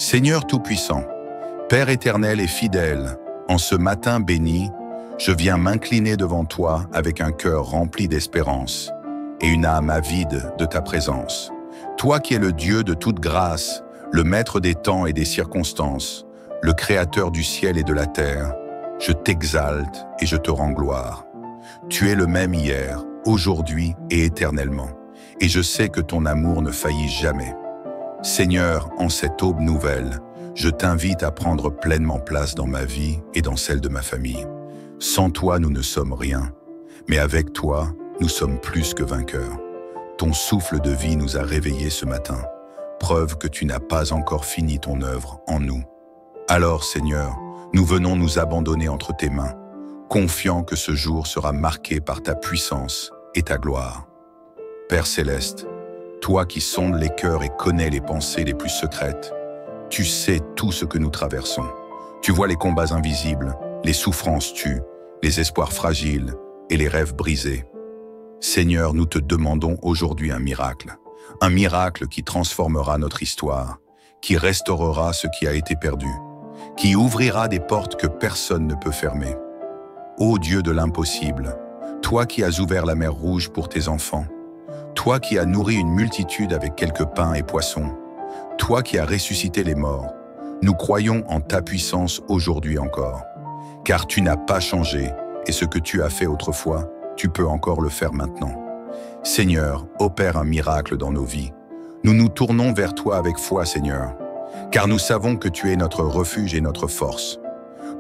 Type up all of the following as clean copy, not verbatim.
Seigneur Tout-Puissant, Père éternel et fidèle, en ce matin béni, je viens m'incliner devant toi avec un cœur rempli d'espérance et une âme avide de ta présence. Toi qui es le Dieu de toute grâce, le maître des temps et des circonstances, le créateur du ciel et de la terre, je t'exalte et je te rends gloire. Tu es le même hier, aujourd'hui et éternellement, et je sais que ton amour ne faillit jamais. Seigneur, en cette aube nouvelle, je t'invite à prendre pleinement place dans ma vie et dans celle de ma famille. Sans toi, nous ne sommes rien, mais avec toi, nous sommes plus que vainqueurs. Ton souffle de vie nous a réveillés ce matin, preuve que tu n'as pas encore fini ton œuvre en nous. Alors, Seigneur, nous venons nous abandonner entre tes mains, confiants que ce jour sera marqué par ta puissance et ta gloire. Père céleste, toi qui sondes les cœurs et connais les pensées les plus secrètes, tu sais tout ce que nous traversons. Tu vois les combats invisibles, les souffrances tues, les espoirs fragiles et les rêves brisés. Seigneur, nous te demandons aujourd'hui un miracle qui transformera notre histoire, qui restaurera ce qui a été perdu, qui ouvrira des portes que personne ne peut fermer. Ô Dieu de l'impossible, toi qui as ouvert la mer Rouge pour tes enfants, toi qui as nourri une multitude avec quelques pains et poissons, toi qui as ressuscité les morts, nous croyons en ta puissance aujourd'hui encore. Car tu n'as pas changé, et ce que tu as fait autrefois, tu peux encore le faire maintenant. Seigneur, opère un miracle dans nos vies. Nous nous tournons vers toi avec foi, Seigneur, car nous savons que tu es notre refuge et notre force.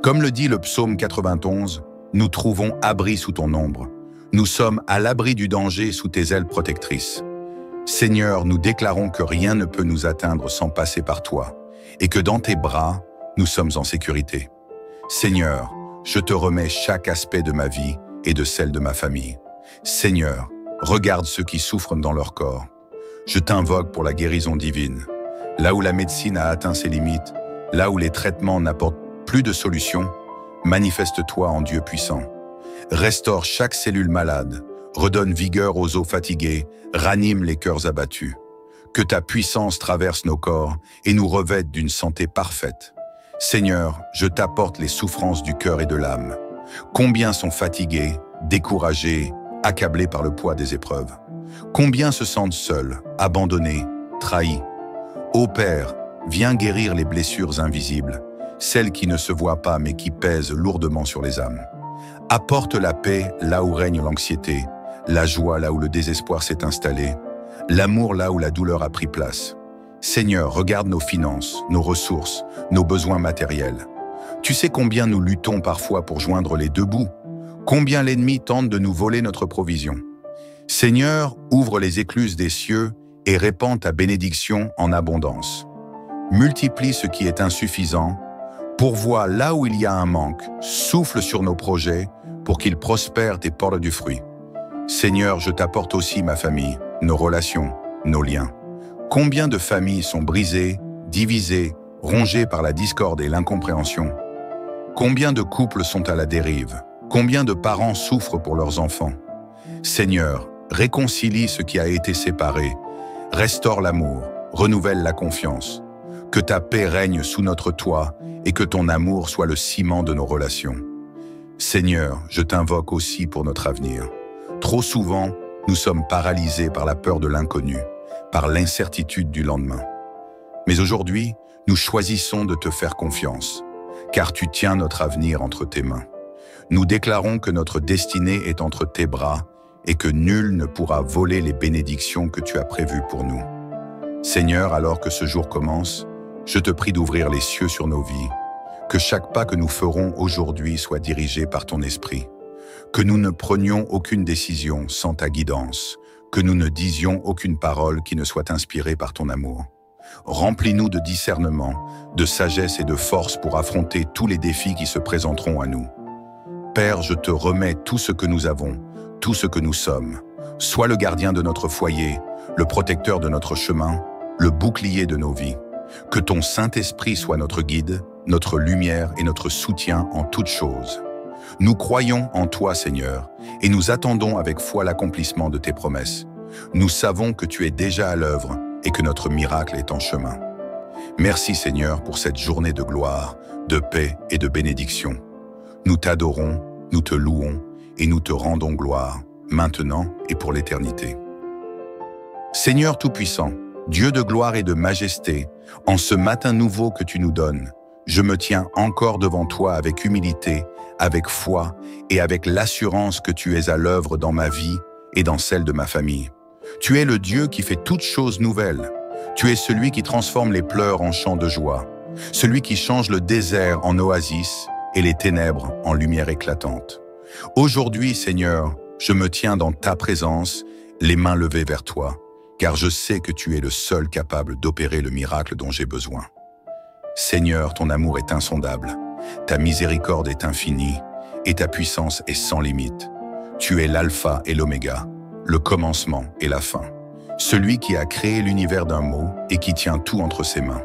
Comme le dit le psaume 91, nous trouvons abri sous ton ombre. Nous sommes à l'abri du danger sous tes ailes protectrices. Seigneur, nous déclarons que rien ne peut nous atteindre sans passer par toi, et que dans tes bras, nous sommes en sécurité. Seigneur, je te remets chaque aspect de ma vie et de celle de ma famille. Seigneur, regarde ceux qui souffrent dans leur corps. Je t'invoque pour la guérison divine. Là où la médecine a atteint ses limites, là où les traitements n'apportent plus de solution, manifeste-toi en Dieu puissant. Restaure chaque cellule malade, redonne vigueur aux os fatigués, ranime les cœurs abattus. Que ta puissance traverse nos corps et nous revête d'une santé parfaite. Seigneur, je t'apporte les souffrances du cœur et de l'âme. Combien sont fatigués, découragés, accablés par le poids des épreuves? Combien se sentent seuls, abandonnés, trahis? Ô Père, viens guérir les blessures invisibles, celles qui ne se voient pas mais qui pèsent lourdement sur les âmes. Apporte la paix là où règne l'anxiété, la joie là où le désespoir s'est installé, l'amour là où la douleur a pris place. Seigneur, regarde nos finances, nos ressources, nos besoins matériels. Tu sais combien nous luttons parfois pour joindre les deux bouts, combien l'ennemi tente de nous voler notre provision. Seigneur, ouvre les écluses des cieux et répands ta bénédiction en abondance. Multiplie ce qui est insuffisant, pourvois là où il y a un manque, souffle sur nos projets pour qu'ils prospèrent et portent du fruit. Seigneur, je t'apporte aussi ma famille, nos relations, nos liens. Combien de familles sont brisées, divisées, rongées par la discorde et l'incompréhension? Combien de couples sont à la dérive? Combien de parents souffrent pour leurs enfants? Seigneur, réconcilie ce qui a été séparé, restaure l'amour, renouvelle la confiance. Que ta paix règne sous notre toit et que ton amour soit le ciment de nos relations. Seigneur, je t'invoque aussi pour notre avenir. Trop souvent, nous sommes paralysés par la peur de l'inconnu, par l'incertitude du lendemain. Mais aujourd'hui, nous choisissons de te faire confiance, car tu tiens notre avenir entre tes mains. Nous déclarons que notre destinée est entre tes bras et que nul ne pourra voler les bénédictions que tu as prévues pour nous. Seigneur, alors que ce jour commence, je te prie d'ouvrir les cieux sur nos vies, que chaque pas que nous ferons aujourd'hui soit dirigé par ton esprit, que nous ne prenions aucune décision sans ta guidance, que nous ne disions aucune parole qui ne soit inspirée par ton amour. Remplis-nous de discernement, de sagesse et de force pour affronter tous les défis qui se présenteront à nous. Père, je te remets tout ce que nous avons, tout ce que nous sommes. Sois le gardien de notre foyer, le protecteur de notre chemin, le bouclier de nos vies. Que ton Saint-Esprit soit notre guide, notre lumière et notre soutien en toutes choses. Nous croyons en toi, Seigneur, et nous attendons avec foi l'accomplissement de tes promesses. Nous savons que tu es déjà à l'œuvre et que notre miracle est en chemin. Merci Seigneur pour cette journée de gloire, de paix et de bénédiction. Nous t'adorons, nous te louons et nous te rendons gloire, maintenant et pour l'éternité. Seigneur Tout-Puissant, Dieu de gloire et de majesté, en ce matin nouveau que tu nous donnes, je me tiens encore devant toi avec humilité, avec foi et avec l'assurance que tu es à l'œuvre dans ma vie et dans celle de ma famille. Tu es le Dieu qui fait toutes choses nouvelles. Tu es celui qui transforme les pleurs en chants de joie, celui qui change le désert en oasis et les ténèbres en lumière éclatante. Aujourd'hui, Seigneur, je me tiens dans ta présence, les mains levées vers toi, car je sais que tu es le seul capable d'opérer le miracle dont j'ai besoin. Seigneur, ton amour est insondable, ta miséricorde est infinie et ta puissance est sans limite. Tu es l'alpha et l'oméga, le commencement et la fin, celui qui a créé l'univers d'un mot et qui tient tout entre ses mains.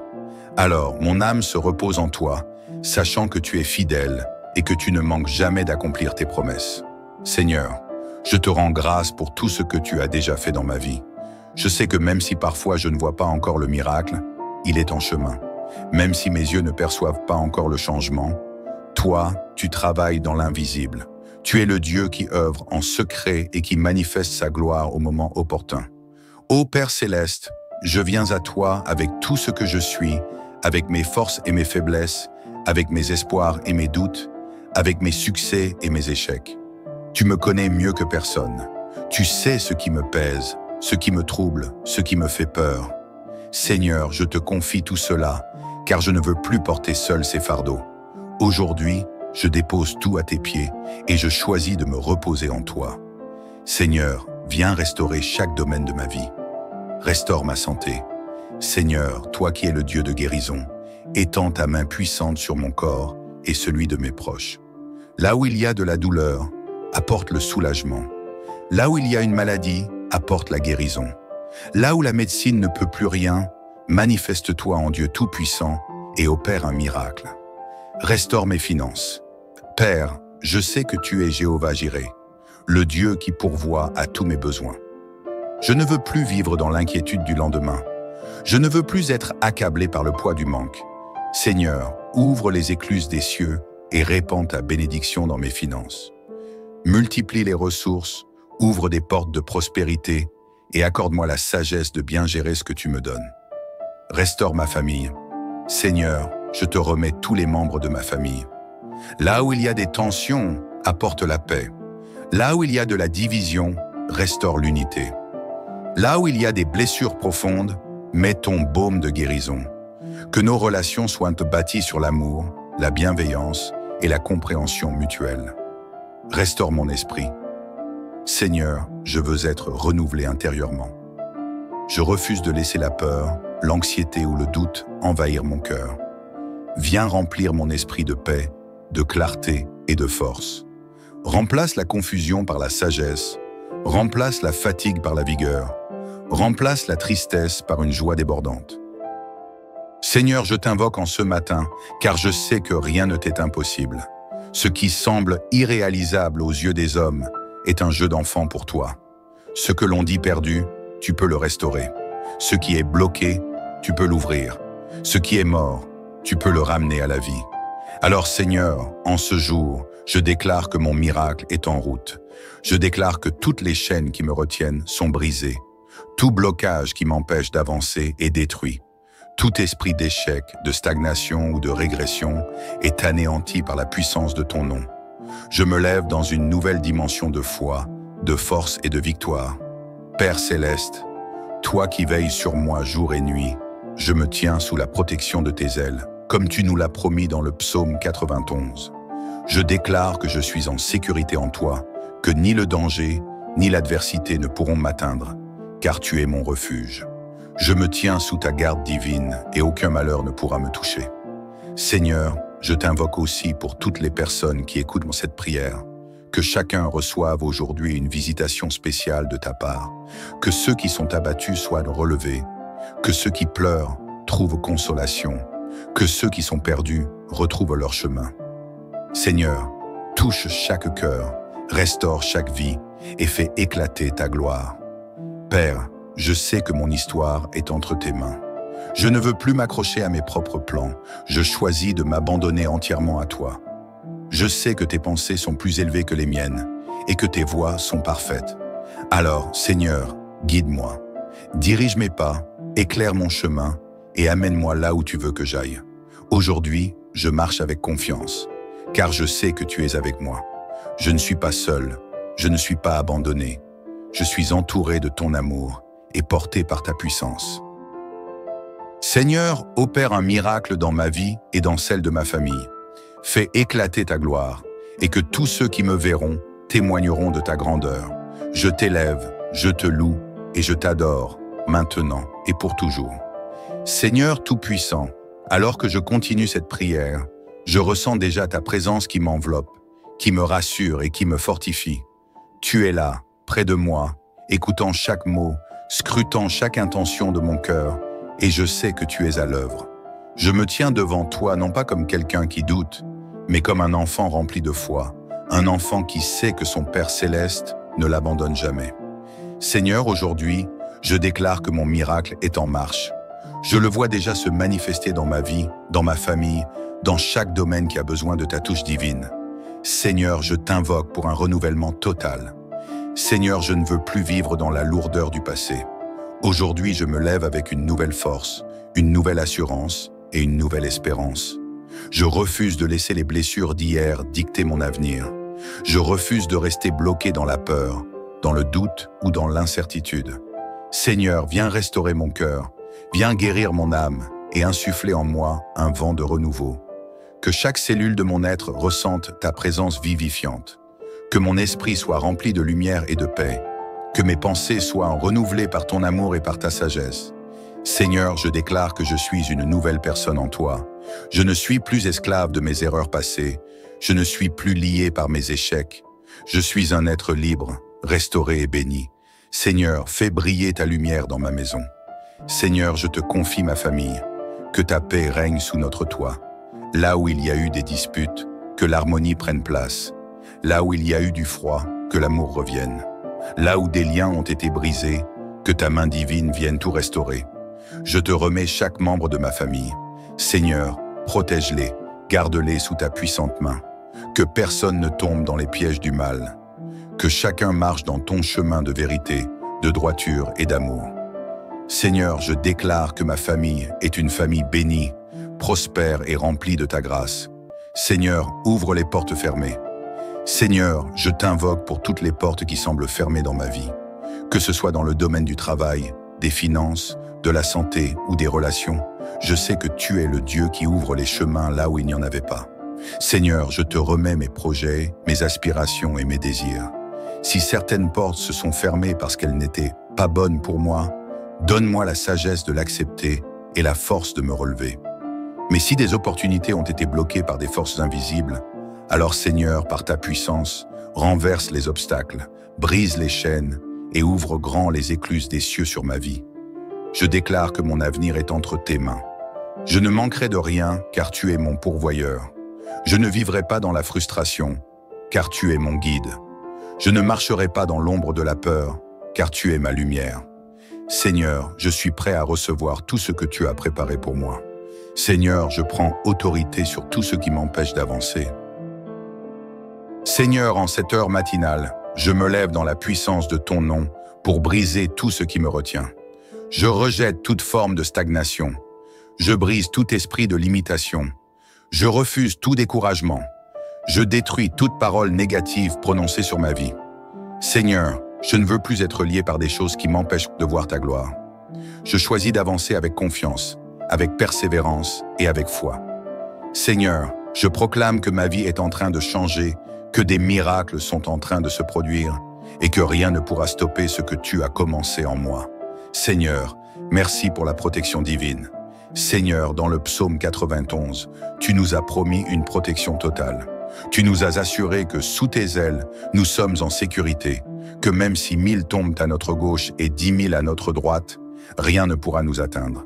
Alors, mon âme se repose en toi, sachant que tu es fidèle et que tu ne manques jamais d'accomplir tes promesses. Seigneur, je te rends grâce pour tout ce que tu as déjà fait dans ma vie. Je sais que même si parfois je ne vois pas encore le miracle, il est en chemin. Même si mes yeux ne perçoivent pas encore le changement, toi, tu travailles dans l'invisible. Tu es le Dieu qui œuvre en secret et qui manifeste sa gloire au moment opportun. Ô Père céleste, je viens à toi avec tout ce que je suis, avec mes forces et mes faiblesses, avec mes espoirs et mes doutes, avec mes succès et mes échecs. Tu me connais mieux que personne. Tu sais ce qui me pèse, ce qui me trouble, ce qui me fait peur. Seigneur, je te confie tout cela, car je ne veux plus porter seul ces fardeaux. Aujourd'hui, je dépose tout à tes pieds et je choisis de me reposer en toi. Seigneur, viens restaurer chaque domaine de ma vie. Restaure ma santé. Seigneur, toi qui es le Dieu de guérison, étends ta main puissante sur mon corps et celui de mes proches. Là où il y a de la douleur, apporte le soulagement. Là où il y a une maladie, apporte la guérison. Là où la médecine ne peut plus rien, manifeste-toi en Dieu Tout-Puissant et opère un miracle. Restaure mes finances. Père, je sais que tu es Jéhovah Jireh, le Dieu qui pourvoit à tous mes besoins. Je ne veux plus vivre dans l'inquiétude du lendemain. Je ne veux plus être accablé par le poids du manque. Seigneur, ouvre les écluses des cieux et répands ta bénédiction dans mes finances. Multiplie les ressources, ouvre des portes de prospérité et accorde-moi la sagesse de bien gérer ce que tu me donnes. Restaure ma famille. Seigneur, je te remets tous les membres de ma famille. Là où il y a des tensions, apporte la paix. Là où il y a de la division, restaure l'unité. Là où il y a des blessures profondes, mets ton baume de guérison. Que nos relations soient bâties sur l'amour, la bienveillance et la compréhension mutuelle. Restaure mon esprit. Seigneur, je veux être renouvelé intérieurement. Je refuse de laisser la peur, l'anxiété ou le doute envahir mon cœur. Viens remplir mon esprit de paix, de clarté et de force. Remplace la confusion par la sagesse, remplace la fatigue par la vigueur, remplace la tristesse par une joie débordante. Seigneur, je t'invoque en ce matin, car je sais que rien ne t'est impossible. Ce qui semble irréalisable aux yeux des hommes est un jeu d'enfant pour toi. Ce que l'on dit perdu, tu peux le restaurer. Ce qui est bloqué, tu peux l'ouvrir. Ce qui est mort, tu peux le ramener à la vie. Alors Seigneur, en ce jour, je déclare que mon miracle est en route. Je déclare que toutes les chaînes qui me retiennent sont brisées. Tout blocage qui m'empêche d'avancer est détruit. Tout esprit d'échec, de stagnation ou de régression est anéanti par la puissance de ton nom. Je me lève dans une nouvelle dimension de foi, de force et de victoire. Père céleste, toi qui veilles sur moi jour et nuit, je me tiens sous la protection de tes ailes, comme tu nous l'as promis dans le psaume 91. Je déclare que je suis en sécurité en toi, que ni le danger, ni l'adversité ne pourront m'atteindre, car tu es mon refuge. Je me tiens sous ta garde divine et aucun malheur ne pourra me toucher. Seigneur, je t'invoque aussi pour toutes les personnes qui écoutent cette prière, que chacun reçoive aujourd'hui une visitation spéciale de ta part, que ceux qui sont abattus soient relevés, que ceux qui pleurent trouvent consolation, que ceux qui sont perdus retrouvent leur chemin. Seigneur, touche chaque cœur, restaure chaque vie et fais éclater ta gloire. Père, je sais que mon histoire est entre tes mains. Je ne veux plus m'accrocher à mes propres plans. Je choisis de m'abandonner entièrement à toi. Je sais que tes pensées sont plus élevées que les miennes et que tes voies sont parfaites. Alors, Seigneur, guide-moi. Dirige mes pas, éclaire mon chemin et amène-moi là où tu veux que j'aille. Aujourd'hui, je marche avec confiance, car je sais que tu es avec moi. Je ne suis pas seul, je ne suis pas abandonné. Je suis entouré de ton amour et porté par ta puissance. Seigneur, opère un miracle dans ma vie et dans celle de ma famille. Fais éclater ta gloire et que tous ceux qui me verront témoigneront de ta grandeur. Je t'élève, je te loue et je t'adore, maintenant et pour toujours. Seigneur Tout-Puissant, alors que je continue cette prière, je ressens déjà ta présence qui m'enveloppe, qui me rassure et qui me fortifie. Tu es là, près de moi, écoutant chaque mot, scrutant chaque intention de mon cœur, et je sais que tu es à l'œuvre. Je me tiens devant toi non pas comme quelqu'un qui doute, mais comme un enfant rempli de foi, un enfant qui sait que son Père céleste ne l'abandonne jamais. Seigneur, aujourd'hui, je déclare que mon miracle est en marche. Je le vois déjà se manifester dans ma vie, dans ma famille, dans chaque domaine qui a besoin de ta touche divine. Seigneur, je t'invoque pour un renouvellement total. Seigneur, je ne veux plus vivre dans la lourdeur du passé. Aujourd'hui, je me lève avec une nouvelle force, une nouvelle assurance et une nouvelle espérance. Je refuse de laisser les blessures d'hier dicter mon avenir. Je refuse de rester bloqué dans la peur, dans le doute ou dans l'incertitude. Seigneur, viens restaurer mon cœur, viens guérir mon âme et insuffler en moi un vent de renouveau. Que chaque cellule de mon être ressente ta présence vivifiante. Que mon esprit soit rempli de lumière et de paix. Que mes pensées soient renouvelées par ton amour et par ta sagesse. Seigneur, je déclare que je suis une nouvelle personne en toi. Je ne suis plus esclave de mes erreurs passées. Je ne suis plus lié par mes échecs. Je suis un être libre, restauré et béni. Seigneur, fais briller ta lumière dans ma maison. Seigneur, je te confie ma famille. Que ta paix règne sous notre toit. Là où il y a eu des disputes, que l'harmonie prenne place. Là où il y a eu du froid, que l'amour revienne. Là où des liens ont été brisés, que ta main divine vienne tout restaurer. Je te remets chaque membre de ma famille. Seigneur, protège-les, garde-les sous ta puissante main. Que personne ne tombe dans les pièges du mal. Que chacun marche dans ton chemin de vérité, de droiture et d'amour. Seigneur, je déclare que ma famille est une famille bénie, prospère et remplie de ta grâce. Seigneur, ouvre les portes fermées. Seigneur, je t'invoque pour toutes les portes qui semblent fermées dans ma vie. Que ce soit dans le domaine du travail, des finances, de la santé ou des relations, je sais que tu es le Dieu qui ouvre les chemins là où il n'y en avait pas. Seigneur, je te remets mes projets, mes aspirations et mes désirs. Si certaines portes se sont fermées parce qu'elles n'étaient pas bonnes pour moi, donne-moi la sagesse de l'accepter et la force de me relever. Mais si des opportunités ont été bloquées par des forces invisibles, alors Seigneur, par ta puissance, renverse les obstacles, brise les chaînes et ouvre grand les écluses des cieux sur ma vie. Je déclare que mon avenir est entre tes mains. Je ne manquerai de rien car tu es mon pourvoyeur. Je ne vivrai pas dans la frustration car tu es mon guide. Je ne marcherai pas dans l'ombre de la peur car tu es ma lumière. Seigneur, je suis prêt à recevoir tout ce que tu as préparé pour moi. Seigneur, je prends autorité sur tout ce qui m'empêche d'avancer. Seigneur, en cette heure matinale, je me lève dans la puissance de ton nom pour briser tout ce qui me retient. Je rejette toute forme de stagnation. Je brise tout esprit de limitation. Je refuse tout découragement. Je détruis toute parole négative prononcée sur ma vie. Seigneur, je ne veux plus être lié par des choses qui m'empêchent de voir ta gloire. Je choisis d'avancer avec confiance, avec persévérance et avec foi. Seigneur, je proclame que ma vie est en train de changer, que des miracles sont en train de se produire et que rien ne pourra stopper ce que tu as commencé en moi. Seigneur, merci pour la protection divine. Seigneur, dans le psaume 91, tu nous as promis une protection totale. Tu nous as assuré que sous tes ailes, nous sommes en sécurité, que même si 1000 tombent à notre gauche et 10 000 à notre droite, rien ne pourra nous atteindre.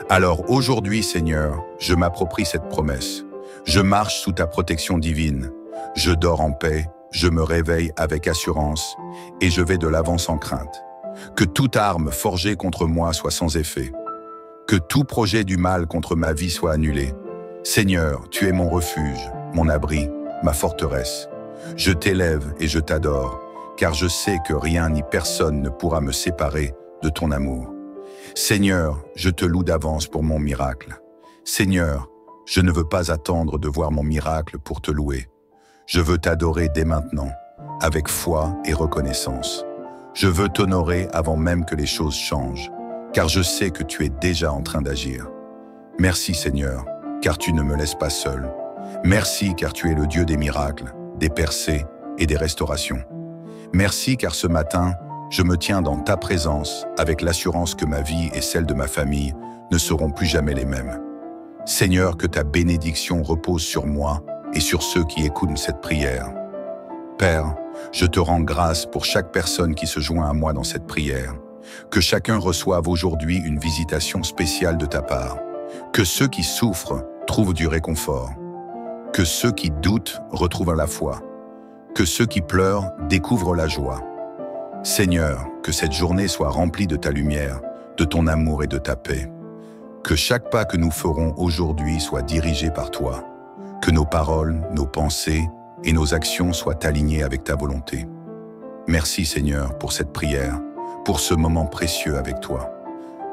Alors aujourd'hui, Seigneur, je m'approprie cette promesse. Je marche sous ta protection divine. Je dors en paix, je me réveille avec assurance et je vais de l'avant sans crainte. Que toute arme forgée contre moi soit sans effet. Que tout projet du mal contre ma vie soit annulé. Seigneur, tu es mon refuge, mon abri, ma forteresse. Je t'élève et je t'adore, car je sais que rien ni personne ne pourra me séparer de ton amour. Seigneur, je te loue d'avance pour mon miracle. Seigneur, je ne veux pas attendre de voir mon miracle pour te louer. Je veux t'adorer dès maintenant, avec foi et reconnaissance. Je veux t'honorer avant même que les choses changent, car je sais que tu es déjà en train d'agir. Merci Seigneur, car tu ne me laisses pas seul. Merci car tu es le Dieu des miracles, des percées et des restaurations. Merci car ce matin, je me tiens dans ta présence avec l'assurance que ma vie et celle de ma famille ne seront plus jamais les mêmes. Seigneur, que ta bénédiction repose sur moi et sur ceux qui écoutent cette prière. Père, je te rends grâce pour chaque personne qui se joint à moi dans cette prière. Que chacun reçoive aujourd'hui une visitation spéciale de ta part. Que ceux qui souffrent trouvent du réconfort. Que ceux qui doutent retrouvent la foi. Que ceux qui pleurent découvrent la joie. Seigneur, que cette journée soit remplie de ta lumière, de ton amour et de ta paix. Que chaque pas que nous ferons aujourd'hui soit dirigé par toi. Que nos paroles, nos pensées et nos actions soient alignées avec ta volonté. Merci Seigneur pour cette prière, pour ce moment précieux avec toi.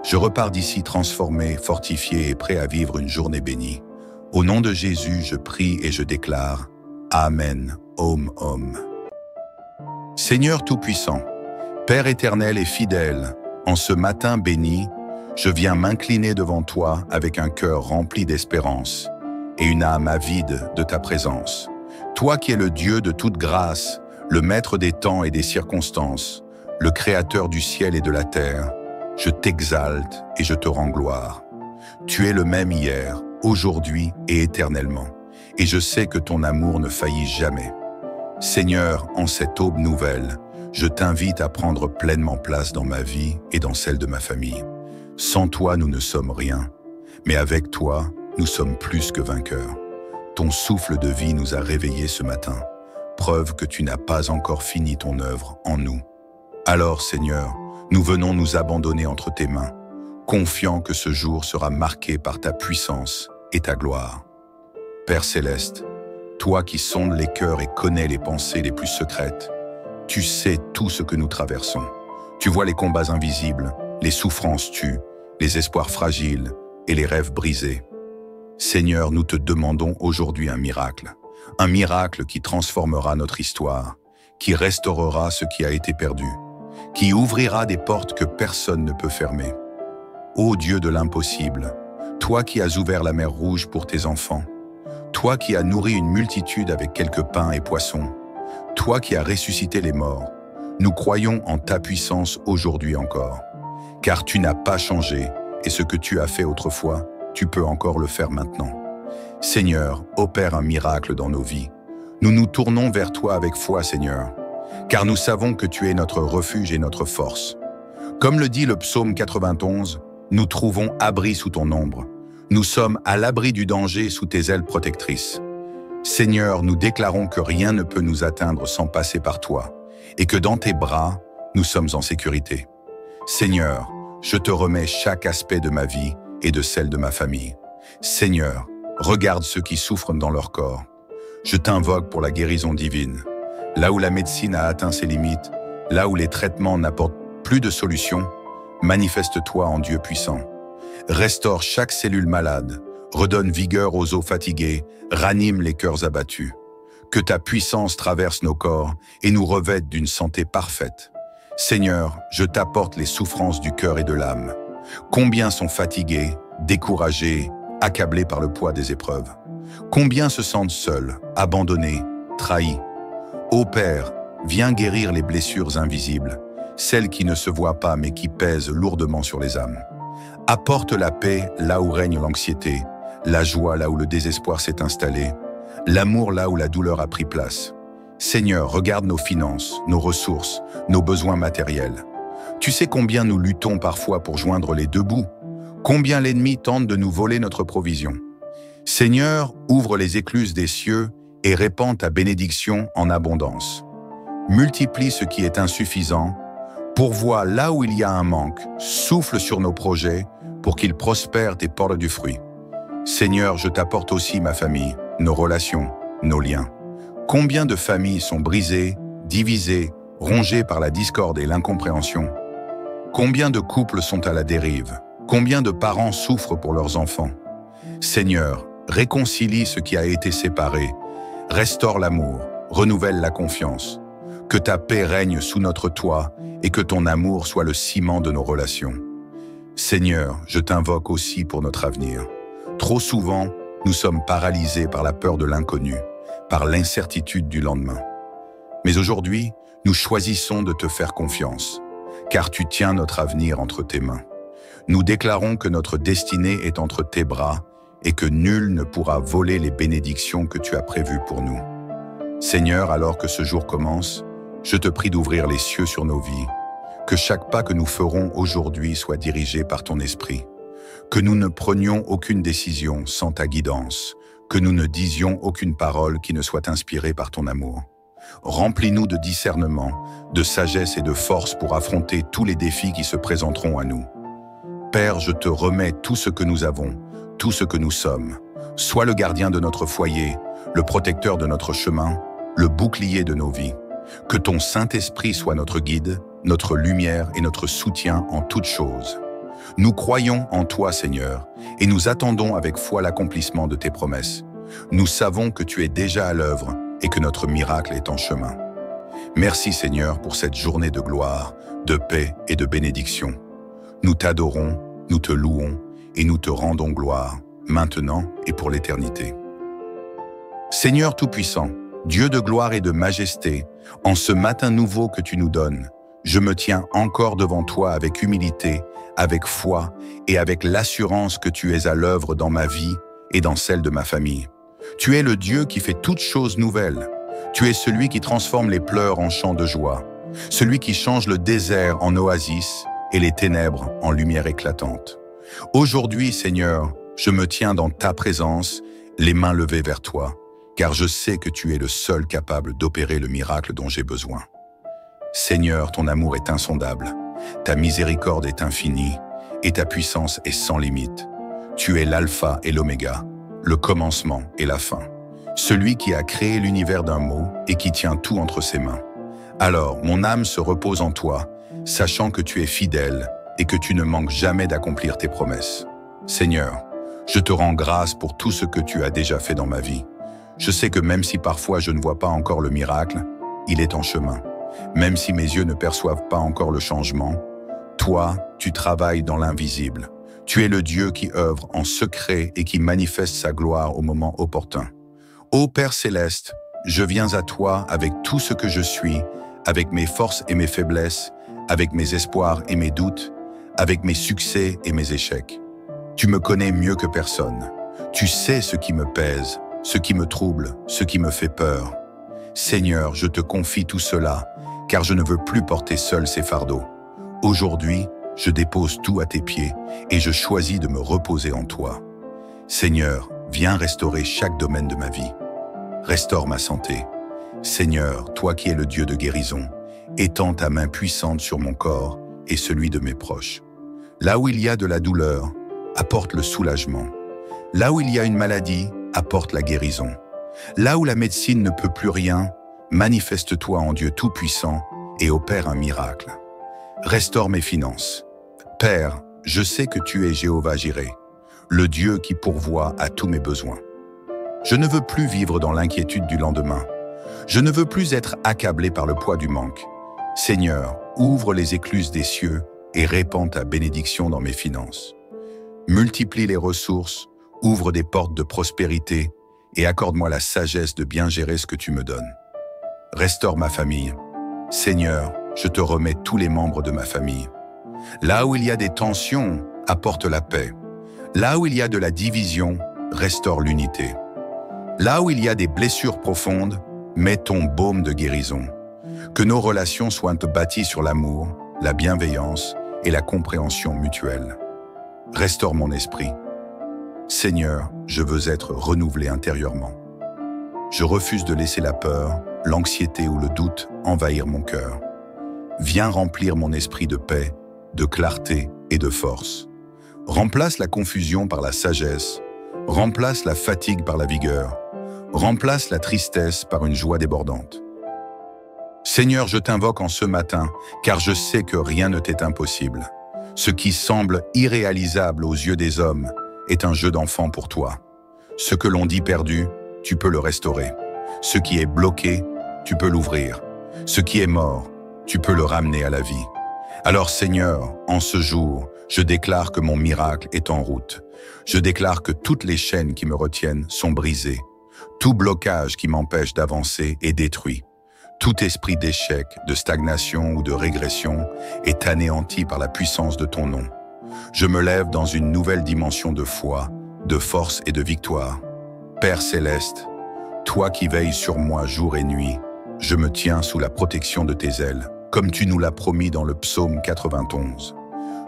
Je repars d'ici transformé, fortifié et prêt à vivre une journée bénie. Au nom de Jésus, je prie et je déclare Amen, Om, Om. Seigneur Tout-Puissant, Père éternel et fidèle, en ce matin béni, je viens m'incliner devant toi avec un cœur rempli d'espérance et une âme avide de ta présence. Toi qui es le Dieu de toute grâce, le maître des temps et des circonstances, le créateur du ciel et de la terre, je t'exalte et je te rends gloire. Tu es le même hier, aujourd'hui et éternellement, et je sais que ton amour ne faillit jamais. Seigneur, en cette aube nouvelle, je t'invite à prendre pleinement place dans ma vie et dans celle de ma famille. Sans toi, nous ne sommes rien, mais avec toi, nous sommes plus que vainqueurs. Ton souffle de vie nous a réveillés ce matin, preuve que tu n'as pas encore fini ton œuvre en nous. Alors, Seigneur, nous venons nous abandonner entre tes mains, confiants que ce jour sera marqué par ta puissance et ta gloire. Père céleste, toi qui sondes les cœurs et connais les pensées les plus secrètes, tu sais tout ce que nous traversons. Tu vois les combats invisibles, les souffrances tues, les espoirs fragiles et les rêves brisés. Seigneur, nous te demandons aujourd'hui un miracle qui transformera notre histoire, qui restaurera ce qui a été perdu, qui ouvrira des portes que personne ne peut fermer. Ô Dieu de l'impossible, toi qui as ouvert la mer Rouge pour tes enfants, toi qui as nourri une multitude avec quelques pains et poissons, toi qui as ressuscité les morts, nous croyons en ta puissance aujourd'hui encore, car tu n'as pas changé et ce que tu as fait autrefois, tu peux encore le faire maintenant. Seigneur, opère un miracle dans nos vies. Nous nous tournons vers toi avec foi, Seigneur, car nous savons que tu es notre refuge et notre force. Comme le dit le psaume 91, nous trouvons abri sous ton ombre. Nous sommes à l'abri du danger sous tes ailes protectrices. Seigneur, nous déclarons que rien ne peut nous atteindre sans passer par toi, et que dans tes bras, nous sommes en sécurité. Seigneur, je te remets chaque aspect de ma vie et de celle de ma famille. Seigneur, regarde ceux qui souffrent dans leur corps. Je t'invoque pour la guérison divine. Là où la médecine a atteint ses limites, là où les traitements n'apportent plus de solution, manifeste-toi en Dieu puissant. Restaure chaque cellule malade, redonne vigueur aux os fatigués, ranime les cœurs abattus. Que ta puissance traverse nos corps et nous revête d'une santé parfaite. Seigneur, je t'apporte les souffrances du cœur et de l'âme. Combien sont fatigués, découragés, accablés par le poids des épreuves? Combien se sentent seuls, abandonnés, trahis? Ô Père, viens guérir les blessures invisibles, celles qui ne se voient pas mais qui pèsent lourdement sur les âmes. Apporte la paix là où règne l'anxiété, la joie là où le désespoir s'est installé, l'amour là où la douleur a pris place. Seigneur, regarde nos finances, nos ressources, nos besoins matériels. Tu sais combien nous luttons parfois pour joindre les deux bouts, combien l'ennemi tente de nous voler notre provision. Seigneur, ouvre les écluses des cieux et répands ta bénédiction en abondance. Multiplie ce qui est insuffisant, pourvois là où il y a un manque, souffle sur nos projets, pour qu'ils prospèrent et portent du fruit. Seigneur, je t'apporte aussi ma famille, nos relations, nos liens. Combien de familles sont brisées, divisées, rongées par la discorde et l'incompréhension? Combien de couples sont à la dérive? Combien de parents souffrent pour leurs enfants? Seigneur, réconcilie ce qui a été séparé, restaure l'amour, renouvelle la confiance. Que ta paix règne sous notre toit et que ton amour soit le ciment de nos relations. Seigneur, je t'invoque aussi pour notre avenir. Trop souvent, nous sommes paralysés par la peur de l'inconnu, par l'incertitude du lendemain. Mais aujourd'hui, nous choisissons de te faire confiance, car tu tiens notre avenir entre tes mains. Nous déclarons que notre destinée est entre tes bras et que nul ne pourra voler les bénédictions que tu as prévues pour nous. Seigneur, alors que ce jour commence, je te prie d'ouvrir les cieux sur nos vies, que chaque pas que nous ferons aujourd'hui soit dirigé par ton esprit, que nous ne prenions aucune décision sans ta guidance, que nous ne disions aucune parole qui ne soit inspirée par ton amour. Remplis-nous de discernement, de sagesse et de force pour affronter tous les défis qui se présenteront à nous. Père, je te remets tout ce que nous avons, tout ce que nous sommes. Sois le gardien de notre foyer, le protecteur de notre chemin, le bouclier de nos vies. Que ton Saint-Esprit soit notre guide, notre lumière et notre soutien en toutes choses. Nous croyons en toi, Seigneur, et nous attendons avec foi l'accomplissement de tes promesses. Nous savons que tu es déjà à l'œuvre et que notre miracle est en chemin. Merci, Seigneur, pour cette journée de gloire, de paix et de bénédiction. Nous t'adorons, nous te louons et nous te rendons gloire, maintenant et pour l'éternité. Seigneur Tout-Puissant, Dieu de gloire et de majesté, en ce matin nouveau que tu nous donnes, je me tiens encore devant toi avec humilité, avec foi et avec l'assurance que tu es à l'œuvre dans ma vie et dans celle de ma famille. Tu es le Dieu qui fait toutes choses nouvelles. Tu es celui qui transforme les pleurs en chants de joie, celui qui change le désert en oasis et les ténèbres en lumière éclatante. Aujourd'hui, Seigneur, je me tiens dans ta présence, les mains levées vers toi, car je sais que tu es le seul capable d'opérer le miracle dont j'ai besoin. Seigneur, ton amour est insondable, ta miséricorde est infinie, et ta puissance est sans limite. Tu es l'alpha et l'oméga, le commencement et la fin, celui qui a créé l'univers d'un mot et qui tient tout entre ses mains. Alors, mon âme se repose en toi, sachant que tu es fidèle et que tu ne manques jamais d'accomplir tes promesses. Seigneur, je te rends grâce pour tout ce que tu as déjà fait dans ma vie. Je sais que même si parfois je ne vois pas encore le miracle, il est en chemin. Même si mes yeux ne perçoivent pas encore le changement, toi, tu travailles dans l'invisible. Tu es le Dieu qui œuvre en secret et qui manifeste sa gloire au moment opportun. Ô Père céleste, je viens à toi avec tout ce que je suis, avec mes forces et mes faiblesses, avec mes espoirs et mes doutes, avec mes succès et mes échecs. Tu me connais mieux que personne. Tu sais ce qui me pèse, ce qui me trouble, ce qui me fait peur. Seigneur, je te confie tout cela, car je ne veux plus porter seul ces fardeaux. Aujourd'hui, je dépose tout à tes pieds et je choisis de me reposer en toi. Seigneur, viens restaurer chaque domaine de ma vie. Restaure ma santé. Seigneur, toi qui es le Dieu de guérison, étends ta main puissante sur mon corps et celui de mes proches. Là où il y a de la douleur, apporte le soulagement. Là où il y a une maladie, apporte la guérison. Là où la médecine ne peut plus rien, manifeste-toi en Dieu Tout-Puissant et opère un miracle. Restaure mes finances. Père, je sais que tu es Jéhovah Jireh, le Dieu qui pourvoit à tous mes besoins. Je ne veux plus vivre dans l'inquiétude du lendemain. Je ne veux plus être accablé par le poids du manque. Seigneur, ouvre les écluses des cieux et répands ta bénédiction dans mes finances. Multiplie les ressources, ouvre des portes de prospérité et accorde-moi la sagesse de bien gérer ce que tu me donnes. Restaure ma famille. Seigneur, je te remets tous les membres de ma famille. Là où il y a des tensions, apporte la paix. Là où il y a de la division, restaure l'unité. Là où il y a des blessures profondes, mets ton baume de guérison. Que nos relations soient bâties sur l'amour, la bienveillance et la compréhension mutuelle. Restaure mon esprit. Seigneur, je veux être renouvelé intérieurement. Je refuse de laisser la peur, l'anxiété ou le doute envahir mon cœur. Viens remplir mon esprit de paix, de clarté et de force. Remplace la confusion par la sagesse, remplace la fatigue par la vigueur, remplace la tristesse par une joie débordante. Seigneur, je t'invoque en ce matin, car je sais que rien ne t'est impossible. Ce qui semble irréalisable aux yeux des hommes est un jeu d'enfant pour toi. Ce que l'on dit perdu, tu peux le restaurer. Ce qui est bloqué, tu peux l'ouvrir. Ce qui est mort, tu peux le ramener à la vie. Alors Seigneur, en ce jour, je déclare que mon miracle est en route. Je déclare que toutes les chaînes qui me retiennent sont brisées. Tout blocage qui m'empêche d'avancer est détruit. Tout esprit d'échec, de stagnation ou de régression est anéanti par la puissance de ton nom. Je me lève dans une nouvelle dimension de foi, de force et de victoire. Père céleste, toi qui veilles sur moi jour et nuit, je me tiens sous la protection de tes ailes, comme tu nous l'as promis dans le psaume 91.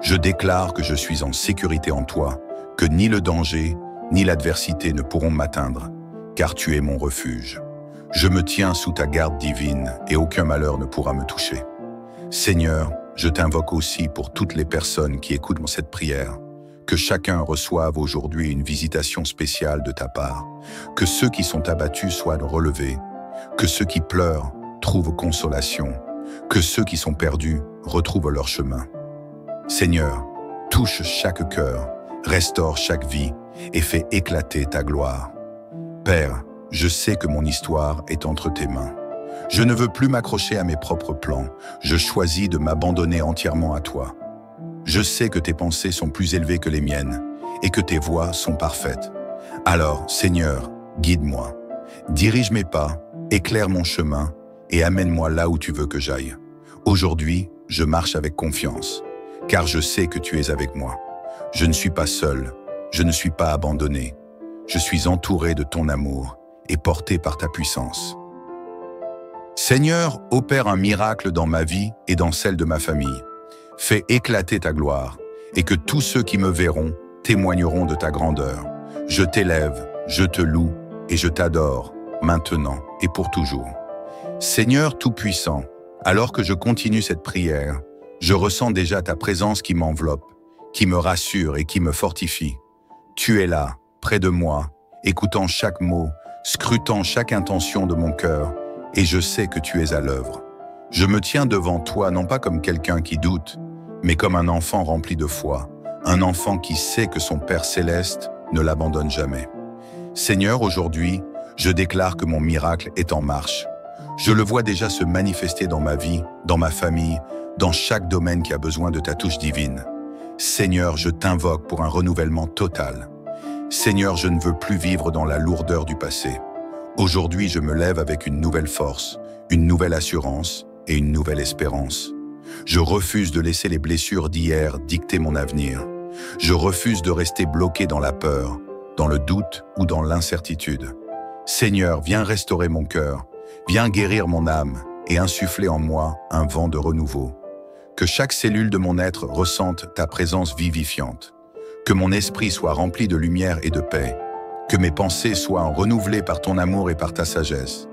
Je déclare que je suis en sécurité en toi, que ni le danger, ni l'adversité ne pourront m'atteindre, car tu es mon refuge. Je me tiens sous ta garde divine et aucun malheur ne pourra me toucher. Seigneur, je t'invoque aussi pour toutes les personnes qui écoutent cette prière, que chacun reçoive aujourd'hui une visitation spéciale de ta part, que ceux qui sont abattus soient relevés, que ceux qui pleurent trouvent consolation, que ceux qui sont perdus retrouvent leur chemin. Seigneur, touche chaque cœur, restaure chaque vie et fais éclater ta gloire. Père, je sais que mon histoire est entre tes mains. Je ne veux plus m'accrocher à mes propres plans. Je choisis de m'abandonner entièrement à toi. Je sais que tes pensées sont plus élevées que les miennes et que tes voies sont parfaites. Alors, Seigneur, guide-moi. Dirige mes pas, éclaire mon chemin et amène-moi là où tu veux que j'aille. Aujourd'hui, je marche avec confiance, car je sais que tu es avec moi. Je ne suis pas seul, je ne suis pas abandonné. Je suis entouré de ton amour et porté par ta puissance. Seigneur, opère un miracle dans ma vie et dans celle de ma famille. Fais éclater ta gloire et que tous ceux qui me verront témoigneront de ta grandeur. Je t'élève, je te loue et je t'adore, maintenant et pour toujours. Seigneur Tout-Puissant, alors que je continue cette prière, je ressens déjà ta présence qui m'enveloppe, qui me rassure et qui me fortifie. Tu es là, près de moi, écoutant chaque mot, scrutant chaque intention de mon cœur, et je sais que tu es à l'œuvre. Je me tiens devant toi non pas comme quelqu'un qui doute, mais comme un enfant rempli de foi, un enfant qui sait que son Père céleste ne l'abandonne jamais. Seigneur, aujourd'hui, je déclare que mon miracle est en marche. Je le vois déjà se manifester dans ma vie, dans ma famille, dans chaque domaine qui a besoin de ta touche divine. Seigneur, je t'invoque pour un renouvellement total. Seigneur, je ne veux plus vivre dans la lourdeur du passé. Aujourd'hui, je me lève avec une nouvelle force, une nouvelle assurance et une nouvelle espérance. Je refuse de laisser les blessures d'hier dicter mon avenir. Je refuse de rester bloqué dans la peur, dans le doute ou dans l'incertitude. Seigneur, viens restaurer mon cœur, viens guérir mon âme et insuffler en moi un vent de renouveau. Que chaque cellule de mon être ressente ta présence vivifiante. Que mon esprit soit rempli de lumière et de paix. Que mes pensées soient renouvelées par ton amour et par ta sagesse.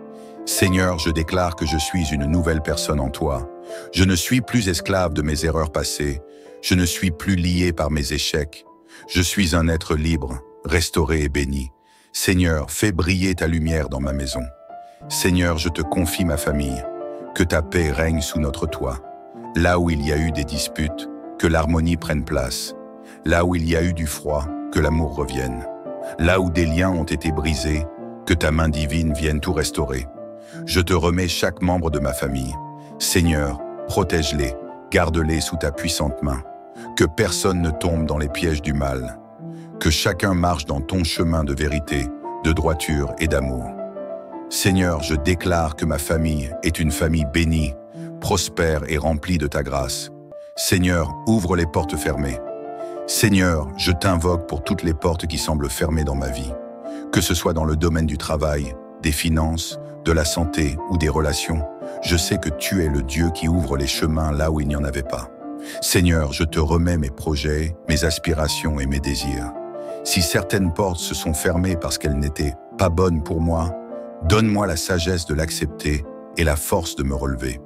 Seigneur, je déclare que je suis une nouvelle personne en toi. Je ne suis plus esclave de mes erreurs passées. Je ne suis plus lié par mes échecs. Je suis un être libre, restauré et béni. Seigneur, fais briller ta lumière dans ma maison. Seigneur, je te confie ma famille. Que ta paix règne sous notre toit. Là où il y a eu des disputes, que l'harmonie prenne place. Là où il y a eu du froid, que l'amour revienne. Là où des liens ont été brisés, que ta main divine vienne tout restaurer. Je te remets chaque membre de ma famille. Seigneur, protège-les, garde-les sous ta puissante main. Que personne ne tombe dans les pièges du mal. Que chacun marche dans ton chemin de vérité, de droiture et d'amour. Seigneur, je déclare que ma famille est une famille bénie, prospère et remplie de ta grâce. Seigneur, ouvre les portes fermées. Seigneur, je t'invoque pour toutes les portes qui semblent fermées dans ma vie. Que ce soit dans le domaine du travail, des finances, de la santé ou des relations, je sais que tu es le Dieu qui ouvre les chemins là où il n'y en avait pas. Seigneur, je te remets mes projets, mes aspirations et mes désirs. Si certaines portes se sont fermées parce qu'elles n'étaient pas bonnes pour moi, donne-moi la sagesse de l'accepter et la force de me relever.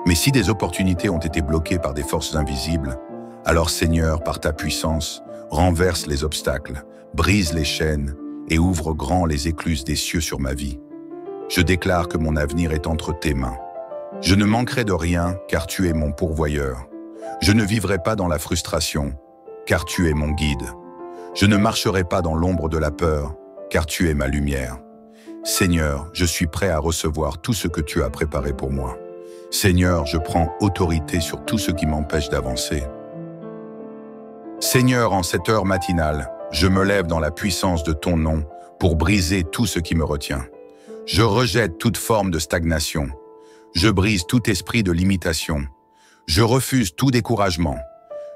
Mais si des opportunités ont été bloquées par des forces invisibles, alors Seigneur, par ta puissance, renverse les obstacles, brise les chaînes et ouvre grand les écluses des cieux sur ma vie. Je déclare que mon avenir est entre tes mains. Je ne manquerai de rien, car tu es mon pourvoyeur. Je ne vivrai pas dans la frustration, car tu es mon guide. Je ne marcherai pas dans l'ombre de la peur, car tu es ma lumière. Seigneur, je suis prêt à recevoir tout ce que tu as préparé pour moi. Seigneur, je prends autorité sur tout ce qui m'empêche d'avancer. Seigneur, en cette heure matinale, je me lève dans la puissance de ton nom pour briser tout ce qui me retient. Je rejette toute forme de stagnation. Je brise tout esprit de limitation. Je refuse tout découragement.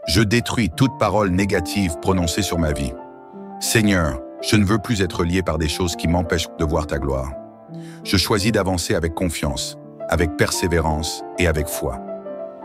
Je détruis toute parole négative prononcée sur ma vie. Seigneur, je ne veux plus être lié par des choses qui m'empêchent de voir ta gloire. Je choisis d'avancer avec confiance, avec persévérance et avec foi.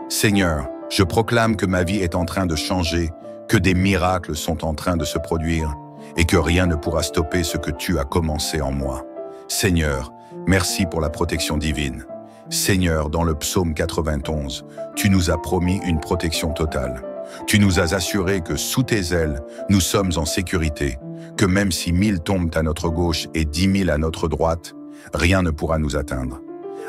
Seigneur, je proclame que ma vie est en train de changer, que des miracles sont en train de se produire et que rien ne pourra stopper ce que tu as commencé en moi. Seigneur, merci pour la protection divine. Seigneur, dans le psaume 91, tu nous as promis une protection totale. Tu nous as assuré que sous tes ailes, nous sommes en sécurité, que même si 1000 tombent à notre gauche et 10 000 à notre droite, rien ne pourra nous atteindre.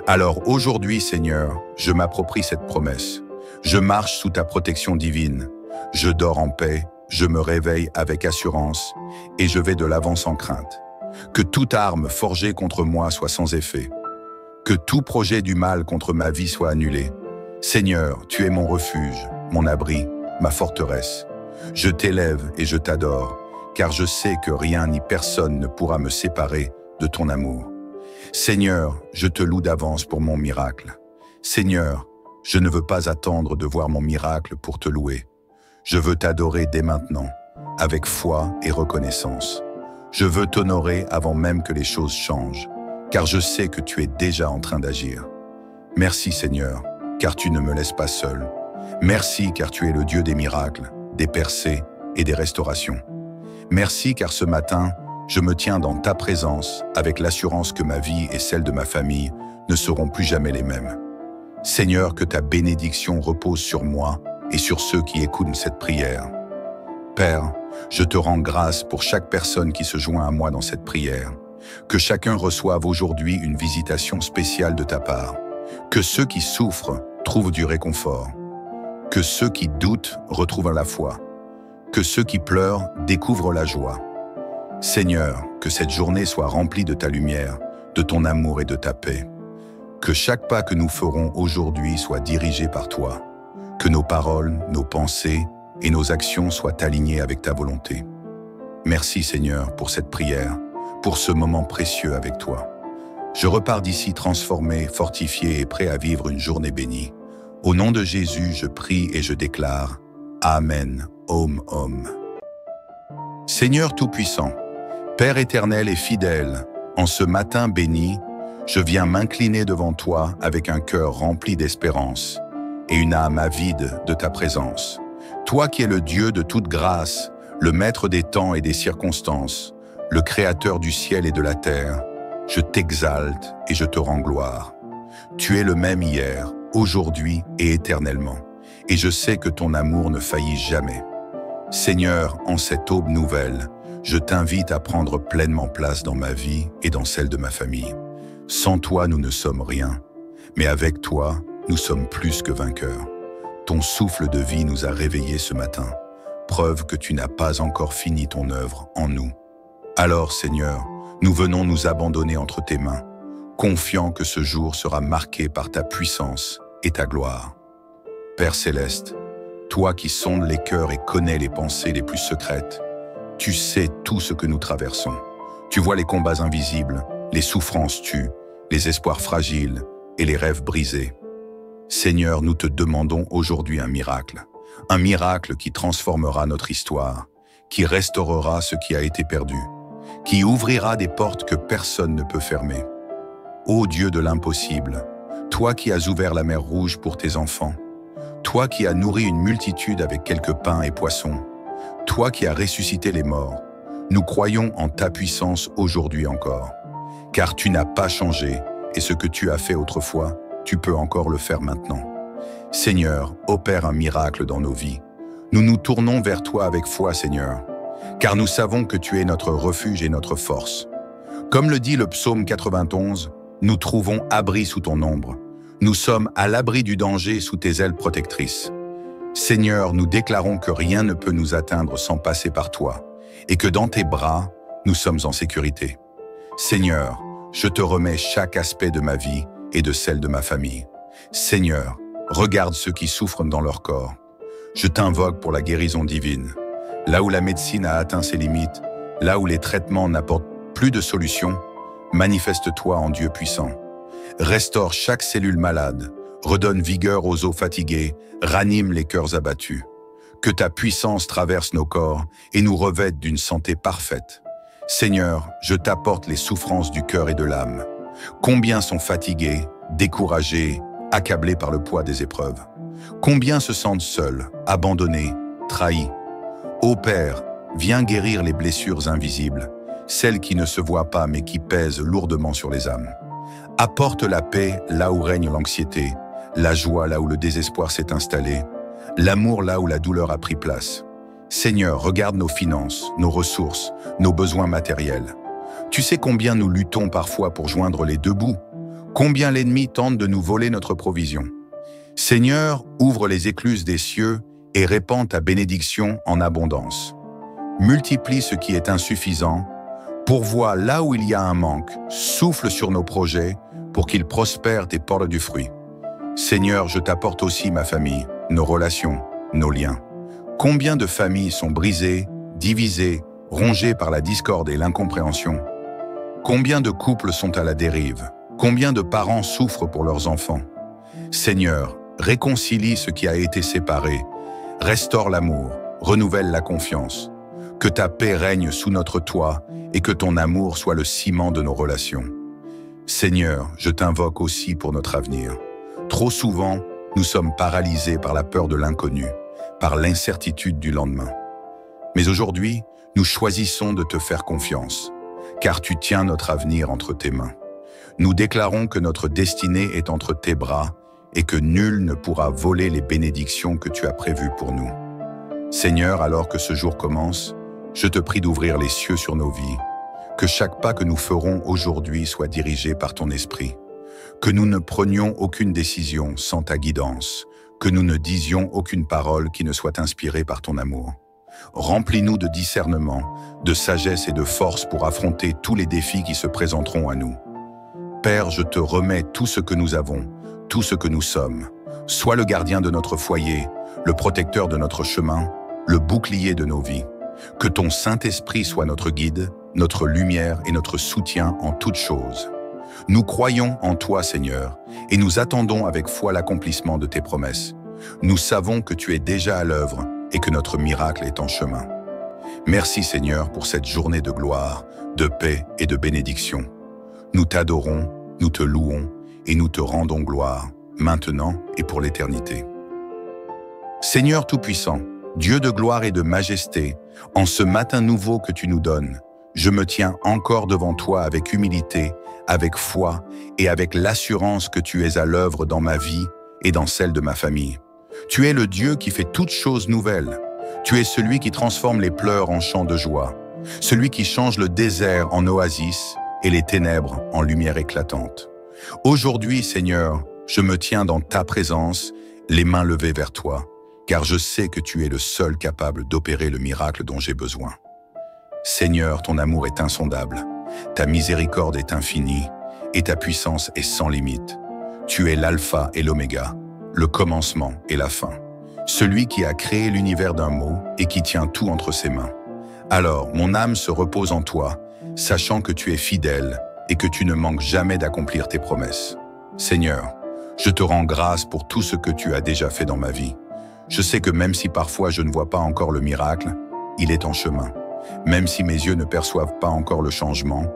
Alors aujourd'hui, Seigneur, je m'approprie cette promesse. Je marche sous ta protection divine. Je dors en paix, je me réveille avec assurance et je vais de l'avant sans crainte. Que toute arme forgée contre moi soit sans effet. Que tout projet du mal contre ma vie soit annulé. Seigneur, tu es mon refuge, mon abri, ma forteresse. Je t'élève et je t'adore, car je sais que rien ni personne ne pourra me séparer de ton amour. Seigneur, je te loue d'avance pour mon miracle. Seigneur, je ne veux pas attendre de voir mon miracle pour te louer. Je veux t'adorer dès maintenant, avec foi et reconnaissance. Je veux t'honorer avant même que les choses changent, car je sais que tu es déjà en train d'agir. Merci Seigneur, car tu ne me laisses pas seul. Merci car tu es le Dieu des miracles, des percées et des restaurations. Merci car ce matin, je me tiens dans ta présence avec l'assurance que ma vie et celle de ma famille ne seront plus jamais les mêmes. Seigneur, que ta bénédiction repose sur moi et sur ceux qui écoutent cette prière. Père, je te rends grâce pour chaque personne qui se joint à moi dans cette prière. Que chacun reçoive aujourd'hui une visitation spéciale de ta part. Que ceux qui souffrent trouvent du réconfort. Que ceux qui doutent retrouvent la foi. Que ceux qui pleurent découvrent la joie. Seigneur, que cette journée soit remplie de ta lumière, de ton amour et de ta paix. Que chaque pas que nous ferons aujourd'hui soit dirigé par toi. Que nos paroles, nos pensées et nos actions soient alignées avec ta volonté. Merci Seigneur pour cette prière, pour ce moment précieux avec toi. Je repars d'ici transformé, fortifié et prêt à vivre une journée bénie. Au nom de Jésus, je prie et je déclare Amen, Om, Om. Seigneur Tout-Puissant, Père éternel et fidèle, en ce matin béni, je viens m'incliner devant toi avec un cœur rempli d'espérance et une âme avide de ta présence. Toi qui es le Dieu de toute grâce, le maître des temps et des circonstances, le créateur du ciel et de la terre, je t'exalte et je te rends gloire. Tu es le même hier, aujourd'hui et éternellement, et je sais que ton amour ne faillit jamais. Seigneur, en cette aube nouvelle, je t'invite à prendre pleinement place dans ma vie et dans celle de ma famille. Sans toi, nous ne sommes rien, mais avec toi, nous sommes plus que vainqueurs. Ton souffle de vie nous a réveillés ce matin, preuve que tu n'as pas encore fini ton œuvre en nous. Alors, Seigneur, nous venons nous abandonner entre tes mains, confiants que ce jour sera marqué par ta puissance et ta gloire. Père céleste, toi qui sondes les cœurs et connais les pensées les plus secrètes, tu sais tout ce que nous traversons. Tu vois les combats invisibles, les souffrances tues, les espoirs fragiles et les rêves brisés. Seigneur, nous te demandons aujourd'hui un miracle qui transformera notre histoire, qui restaurera ce qui a été perdu, qui ouvrira des portes que personne ne peut fermer. Ô Dieu de l'impossible, toi qui as ouvert la mer Rouge pour tes enfants, toi qui as nourri une multitude avec quelques pains et poissons, toi qui as ressuscité les morts, nous croyons en ta puissance aujourd'hui encore, car tu n'as pas changé et ce que tu as fait autrefois, tu peux encore le faire maintenant. Seigneur, opère un miracle dans nos vies. nous nous tournons vers toi avec foi, Seigneur, car nous savons que tu es notre refuge et notre force. Comme le dit le psaume 91, nous trouvons abri sous ton ombre. Nous sommes à l'abri du danger sous tes ailes protectrices. Seigneur, nous déclarons que rien ne peut nous atteindre sans passer par toi, et que dans tes bras, nous sommes en sécurité. Seigneur, je te remets chaque aspect de ma vie et de celle de ma famille. Seigneur, regarde ceux qui souffrent dans leur corps. Je t'invoque pour la guérison divine. Là où la médecine a atteint ses limites, là où les traitements n'apportent plus de solution, manifeste-toi en Dieu puissant. Restaure chaque cellule malade, redonne vigueur aux os fatigués, ranime les cœurs abattus. Que ta puissance traverse nos corps et nous revête d'une santé parfaite. Seigneur, je t'apporte les souffrances du cœur et de l'âme. Combien sont fatigués, découragés, accablés par le poids des épreuves? Combien se sentent seuls, abandonnés, trahis? Ô Père, viens guérir les blessures invisibles, celles qui ne se voient pas mais qui pèsent lourdement sur les âmes. Apporte la paix là où règne l'anxiété, la joie là où le désespoir s'est installé, l'amour là où la douleur a pris place. Seigneur, regarde nos finances, nos ressources, nos besoins matériels. Tu sais combien nous luttons parfois pour joindre les deux bouts, combien l'ennemi tente de nous voler notre provision. Seigneur, ouvre les écluses des cieux et répands ta bénédiction en abondance. Multiplie ce qui est insuffisant, pourvois là où il y a un manque, souffle sur nos projets pour qu'ils prospèrent et portent du fruit. Seigneur, je t'apporte aussi ma famille, nos relations, nos liens. Combien de familles sont brisées, divisées, rongées par la discorde et l'incompréhension? Combien de couples sont à la dérive? Combien de parents souffrent pour leurs enfants? Seigneur, réconcilie ce qui a été séparé, restaure l'amour, renouvelle la confiance. Que ta paix règne sous notre toit et que ton amour soit le ciment de nos relations. Seigneur, je t'invoque aussi pour notre avenir. Trop souvent, nous sommes paralysés par la peur de l'inconnu, par l'incertitude du lendemain. Mais aujourd'hui, nous choisissons de te faire confiance, car tu tiens notre avenir entre tes mains. Nous déclarons que notre destinée est entre tes bras et que nul ne pourra voler les bénédictions que tu as prévues pour nous. Seigneur, alors que ce jour commence, je te prie d'ouvrir les cieux sur nos vies, que chaque pas que nous ferons aujourd'hui soit dirigé par ton esprit, que nous ne prenions aucune décision sans ta guidance, que nous ne disions aucune parole qui ne soit inspirée par ton amour. Remplis-nous de discernement, de sagesse et de force pour affronter tous les défis qui se présenteront à nous. Père, je te remets tout ce que nous avons, tout ce que nous sommes. Sois le gardien de notre foyer, le protecteur de notre chemin, le bouclier de nos vies. Que ton Saint-Esprit soit notre guide, notre lumière et notre soutien en toutes choses. Nous croyons en toi, Seigneur, et nous attendons avec foi l'accomplissement de tes promesses. Nous savons que tu es déjà à l'œuvre et que notre miracle est en chemin. Merci, Seigneur, pour cette journée de gloire, de paix et de bénédiction. Nous t'adorons, nous te louons et nous te rendons gloire, maintenant et pour l'éternité. Seigneur Tout-Puissant, Dieu de gloire et de majesté, en ce matin nouveau que tu nous donnes, je me tiens encore devant toi avec humilité, avec foi et avec l'assurance que tu es à l'œuvre dans ma vie et dans celle de ma famille. Tu es le Dieu qui fait toutes choses nouvelles. Tu es celui qui transforme les pleurs en chants de joie, celui qui change le désert en oasis et les ténèbres en lumière éclatante. Aujourd'hui, Seigneur, je me tiens dans ta présence, les mains levées vers toi, car je sais que tu es le seul capable d'opérer le miracle dont j'ai besoin. Seigneur, ton amour est insondable, ta miséricorde est infinie et ta puissance est sans limite. Tu es l'alpha et l'oméga, le commencement et la fin, celui qui a créé l'univers d'un mot et qui tient tout entre ses mains. Alors, mon âme se repose en toi, sachant que tu es fidèle et que tu ne manques jamais d'accomplir tes promesses. Seigneur, je te rends grâce pour tout ce que tu as déjà fait dans ma vie. Je sais que même si parfois je ne vois pas encore le miracle, il est en chemin. Même si mes yeux ne perçoivent pas encore le changement,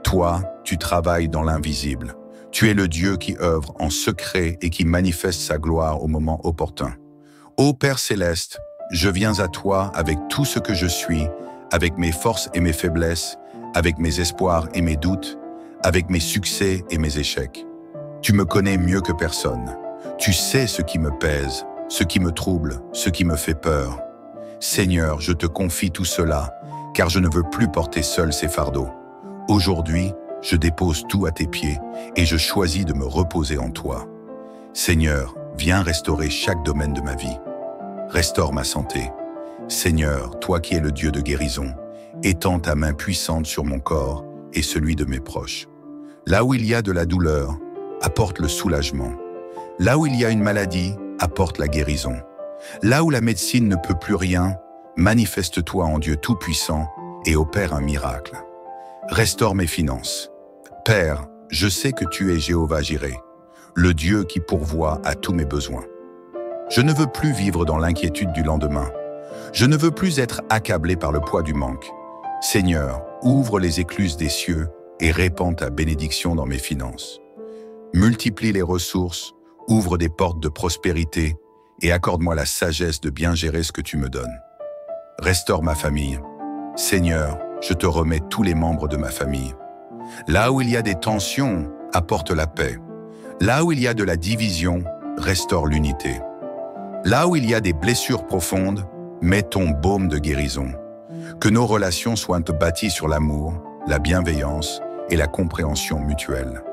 toi, tu travailles dans l'invisible. Tu es le Dieu qui œuvre en secret et qui manifeste sa gloire au moment opportun. Ô Père céleste, je viens à toi avec tout ce que je suis, avec mes forces et mes faiblesses, avec mes espoirs et mes doutes, avec mes succès et mes échecs. Tu me connais mieux que personne. Tu sais ce qui me pèse, ce qui me trouble, ce qui me fait peur. Seigneur, je te confie tout cela, car je ne veux plus porter seul ces fardeaux. Aujourd'hui, je dépose tout à tes pieds et je choisis de me reposer en toi. Seigneur, viens restaurer chaque domaine de ma vie. Restaure ma santé. Seigneur, toi qui es le Dieu de guérison, étends ta main puissante sur mon corps et celui de mes proches. Là où il y a de la douleur, apporte le soulagement. Là où il y a une maladie, apporte la guérison. Là où la médecine ne peut plus rien, manifeste-toi en Dieu Tout-Puissant et opère un miracle. Restaure mes finances. Père, je sais que tu es Jéhovah Jireh, le Dieu qui pourvoit à tous mes besoins. Je ne veux plus vivre dans l'inquiétude du lendemain. Je ne veux plus être accablé par le poids du manque. Seigneur, ouvre les écluses des cieux et répands ta bénédiction dans mes finances. Multiplie les ressources, ouvre des portes de prospérité et accorde-moi la sagesse de bien gérer ce que tu me donnes. Restaure ma famille. Seigneur, je te remets tous les membres de ma famille. Là où il y a des tensions, apporte la paix. Là où il y a de la division, restaure l'unité. Là où il y a des blessures profondes, mets ton baume de guérison. Que nos relations soient bâties sur l'amour, la bienveillance et la compréhension mutuelle.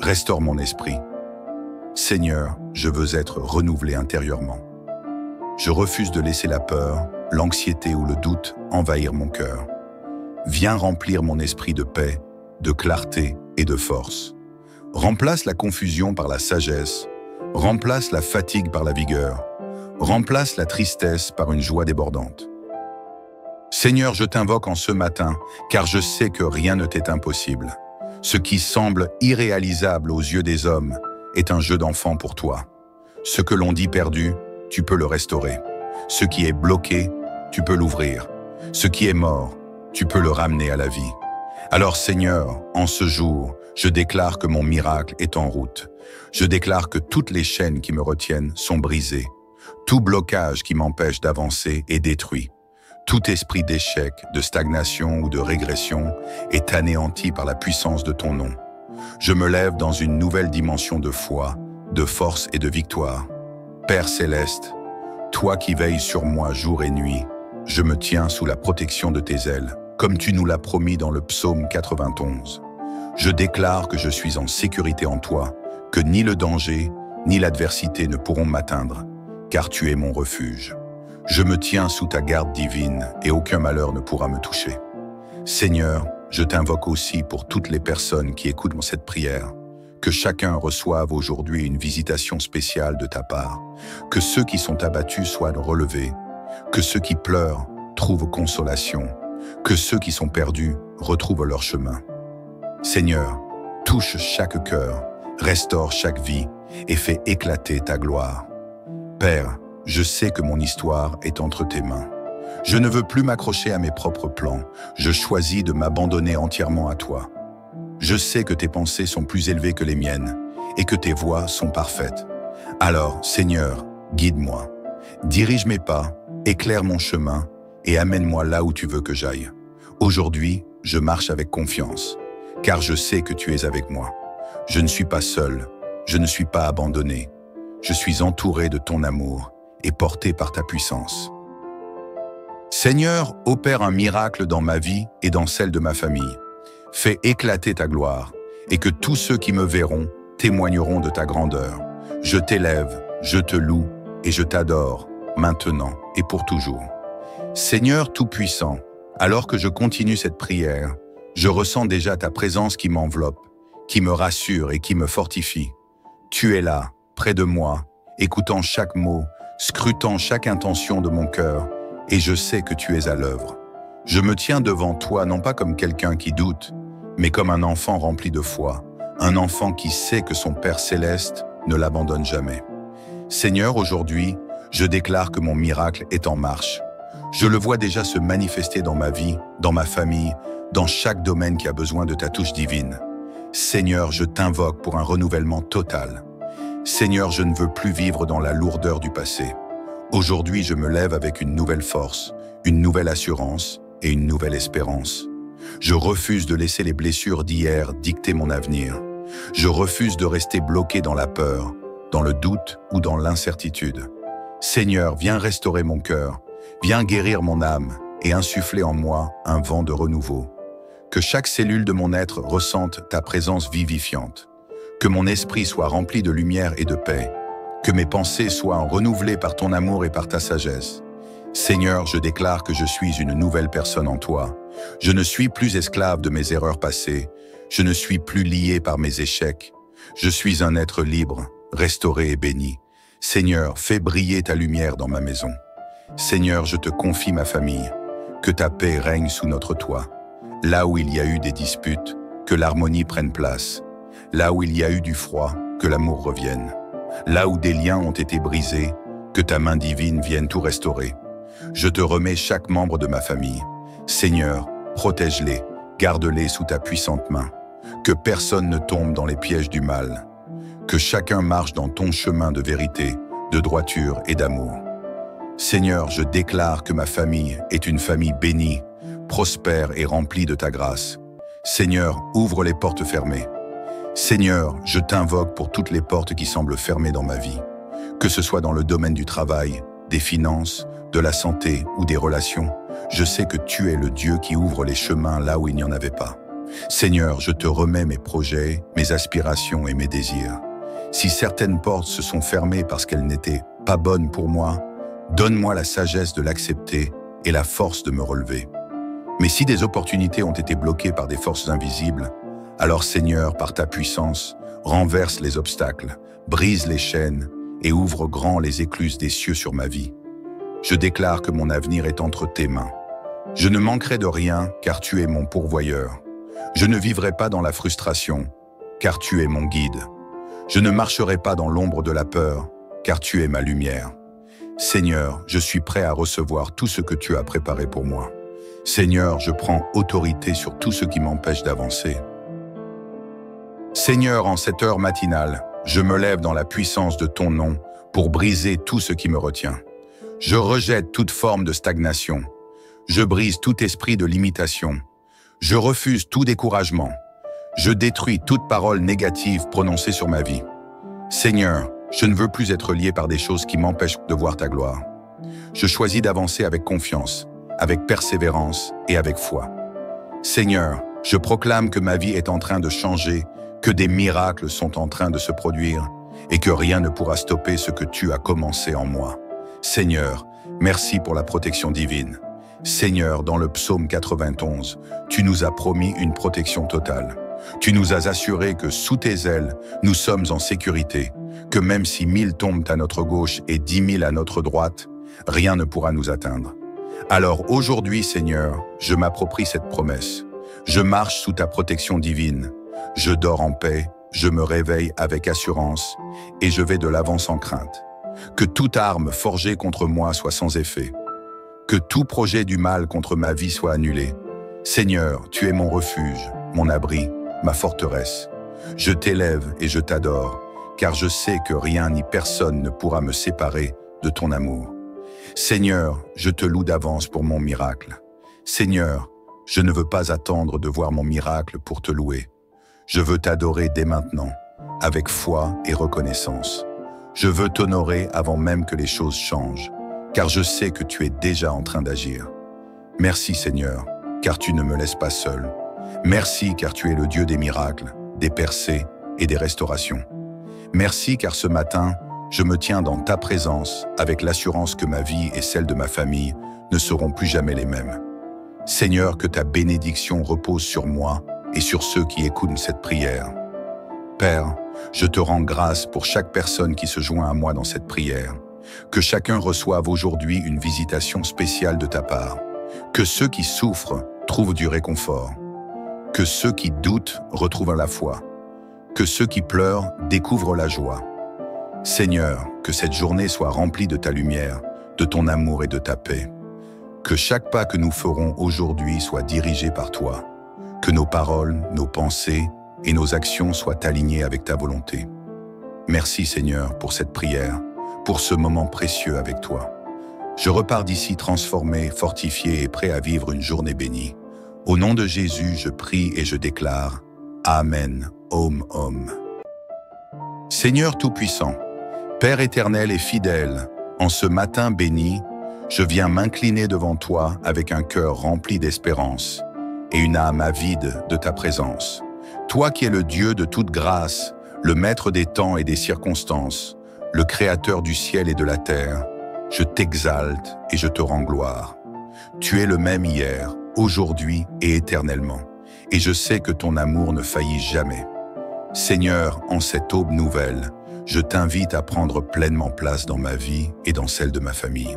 Restaure mon esprit. Seigneur, je veux être renouvelé intérieurement. Je refuse de laisser la peur, l'anxiété ou le doute envahir mon cœur. Viens remplir mon esprit de paix, de clarté et de force. Remplace la confusion par la sagesse, remplace la fatigue par la vigueur, remplace la tristesse par une joie débordante. Seigneur, je t'invoque en ce matin, car je sais que rien ne t'est impossible. Ce qui semble irréalisable aux yeux des hommes est un jeu d'enfant pour toi. Ce que l'on dit perdu, tu peux le restaurer. Ce qui est bloqué, tu peux l'ouvrir. Ce qui est mort, tu peux le ramener à la vie. Alors Seigneur, en ce jour, je déclare que mon miracle est en route. Je déclare que toutes les chaînes qui me retiennent sont brisées. Tout blocage qui m'empêche d'avancer est détruit. Tout esprit d'échec, de stagnation ou de régression est anéanti par la puissance de ton nom. Je me lève dans une nouvelle dimension de foi, de force et de victoire. Père céleste, toi qui veilles sur moi jour et nuit, je me tiens sous la protection de tes ailes, comme tu nous l'as promis dans le psaume 91. Je déclare que je suis en sécurité en toi, que ni le danger, ni l'adversité ne pourront m'atteindre, car tu es mon refuge. Je me tiens sous ta garde divine et aucun malheur ne pourra me toucher. Seigneur, je t'invoque aussi pour toutes les personnes qui écoutent cette prière, que chacun reçoive aujourd'hui une visitation spéciale de ta part, que ceux qui sont abattus soient relevés, que ceux qui pleurent trouvent consolation, que ceux qui sont perdus retrouvent leur chemin. Seigneur, touche chaque cœur, restaure chaque vie et fais éclater ta gloire. Père, je sais que mon histoire est entre tes mains. Je ne veux plus m'accrocher à mes propres plans. Je choisis de m'abandonner entièrement à toi. Je sais que tes pensées sont plus élevées que les miennes et que tes voies sont parfaites. Alors, Seigneur, guide-moi. Dirige mes pas, éclaire mon chemin et amène-moi là où tu veux que j'aille. Aujourd'hui, je marche avec confiance, car je sais que tu es avec moi. Je ne suis pas seul, je ne suis pas abandonné. Je suis entouré de ton amour et porté par ta puissance. Seigneur, opère un miracle dans ma vie et dans celle de ma famille. Fais éclater ta gloire et que tous ceux qui me verront témoigneront de ta grandeur. Je t'élève, je te loue et je t'adore, maintenant et pour toujours. Seigneur Tout-Puissant, alors que je continue cette prière, je ressens déjà ta présence qui m'enveloppe, qui me rassure et qui me fortifie. Tu es là, près de moi, écoutant chaque mot, scrutant chaque intention de mon cœur, et je sais que tu es à l'œuvre. Je me tiens devant toi non pas comme quelqu'un qui doute, mais comme un enfant rempli de foi, un enfant qui sait que son Père céleste ne l'abandonne jamais. Seigneur, aujourd'hui, je déclare que mon miracle est en marche. Je le vois déjà se manifester dans ma vie, dans ma famille, dans chaque domaine qui a besoin de ta touche divine. Seigneur, je t'invoque pour un renouvellement total. Seigneur, je ne veux plus vivre dans la lourdeur du passé. Aujourd'hui, je me lève avec une nouvelle force, une nouvelle assurance et une nouvelle espérance. Je refuse de laisser les blessures d'hier dicter mon avenir. Je refuse de rester bloqué dans la peur, dans le doute ou dans l'incertitude. Seigneur, viens restaurer mon cœur. Viens guérir mon âme et insuffler en moi un vent de renouveau. Que chaque cellule de mon être ressente ta présence vivifiante. Que mon esprit soit rempli de lumière et de paix. Que mes pensées soient renouvelées par ton amour et par ta sagesse. Seigneur, je déclare que je suis une nouvelle personne en toi. Je ne suis plus esclave de mes erreurs passées. Je ne suis plus lié par mes échecs. Je suis un être libre, restauré et béni. Seigneur, fais briller ta lumière dans ma maison. Seigneur, je te confie ma famille. Que ta paix règne sous notre toit. Là où il y a eu des disputes, que l'harmonie prenne place. Là où il y a eu du froid, que l'amour revienne. Là où des liens ont été brisés, que ta main divine vienne tout restaurer. Je te remets chaque membre de ma famille. Seigneur, protège-les, garde-les sous ta puissante main. Que personne ne tombe dans les pièges du mal. Que chacun marche dans ton chemin de vérité, de droiture et d'amour. Seigneur, je déclare que ma famille est une famille bénie, prospère et remplie de ta grâce. Seigneur, ouvre les portes fermées. Seigneur, je t'invoque pour toutes les portes qui semblent fermées dans ma vie. Que ce soit dans le domaine du travail, des finances, de la santé ou des relations, je sais que tu es le Dieu qui ouvre les chemins là où il n'y en avait pas. Seigneur, je te remets mes projets, mes aspirations et mes désirs. Si certaines portes se sont fermées parce qu'elles n'étaient pas bonnes pour moi, donne-moi la sagesse de l'accepter et la force de me relever. Mais si des opportunités ont été bloquées par des forces invisibles, alors Seigneur, par ta puissance, renverse les obstacles, brise les chaînes et ouvre grand les écluses des cieux sur ma vie. Je déclare que mon avenir est entre tes mains. Je ne manquerai de rien car tu es mon pourvoyeur. Je ne vivrai pas dans la frustration car tu es mon guide. Je ne marcherai pas dans l'ombre de la peur car tu es ma lumière. Seigneur, je suis prêt à recevoir tout ce que tu as préparé pour moi. Seigneur, je prends autorité sur tout ce qui m'empêche d'avancer. Seigneur, en cette heure matinale, je me lève dans la puissance de ton nom pour briser tout ce qui me retient. Je rejette toute forme de stagnation. Je brise tout esprit de limitation. Je refuse tout découragement. Je détruis toute parole négative prononcée sur ma vie. Seigneur, je ne veux plus être lié par des choses qui m'empêchent de voir ta gloire. Je choisis d'avancer avec confiance, avec persévérance et avec foi. Seigneur, je proclame que ma vie est en train de changer, que des miracles sont en train de se produire et que rien ne pourra stopper ce que tu as commencé en moi. Seigneur, merci pour la protection divine. Seigneur, dans le psaume 91, tu nous as promis une protection totale. Tu nous as assuré que sous tes ailes, nous sommes en sécurité, que même si 1000 tombent à notre gauche et 10 000 à notre droite, rien ne pourra nous atteindre. Alors aujourd'hui, Seigneur, je m'approprie cette promesse. Je marche sous ta protection divine. Je dors en paix, je me réveille avec assurance et je vais de l'avant sans crainte. Que toute arme forgée contre moi soit sans effet. Que tout projet du mal contre ma vie soit annulé. Seigneur, tu es mon refuge, mon abri, ma forteresse. Je t'élève et je t'adore, car je sais que rien ni personne ne pourra me séparer de ton amour. Seigneur, je te loue d'avance pour mon miracle. Seigneur, je ne veux pas attendre de voir mon miracle pour te louer. Je veux t'adorer dès maintenant, avec foi et reconnaissance. Je veux t'honorer avant même que les choses changent, car je sais que tu es déjà en train d'agir. Merci Seigneur, car tu ne me laisses pas seul. Merci car tu es le Dieu des miracles, des percées et des restaurations. Merci car ce matin, je me tiens dans ta présence avec l'assurance que ma vie et celle de ma famille ne seront plus jamais les mêmes. Seigneur, que ta bénédiction repose sur moi et sur ceux qui écoutent cette prière. Père, je te rends grâce pour chaque personne qui se joint à moi dans cette prière. Que chacun reçoive aujourd'hui une visitation spéciale de ta part. Que ceux qui souffrent trouvent du réconfort. Que ceux qui doutent retrouvent la foi. Que ceux qui pleurent découvrent la joie. Seigneur, que cette journée soit remplie de ta lumière, de ton amour et de ta paix. Que chaque pas que nous ferons aujourd'hui soit dirigé par toi. Que nos paroles, nos pensées et nos actions soient alignées avec ta volonté. Merci Seigneur pour cette prière, pour ce moment précieux avec toi. Je repars d'ici transformé, fortifié et prêt à vivre une journée bénie. Au nom de Jésus, je prie et je déclare Amen, Om, Om. Seigneur Tout-Puissant, Père éternel et fidèle, en ce matin béni, je viens m'incliner devant toi avec un cœur rempli d'espérance et une âme avide de ta présence. Toi qui es le Dieu de toute grâce, le maître des temps et des circonstances, le créateur du ciel et de la terre, je t'exalte et je te rends gloire. Tu es le même hier, aujourd'hui et éternellement, et je sais que ton amour ne faillit jamais. Seigneur, en cette aube nouvelle, je t'invite à prendre pleinement place dans ma vie et dans celle de ma famille.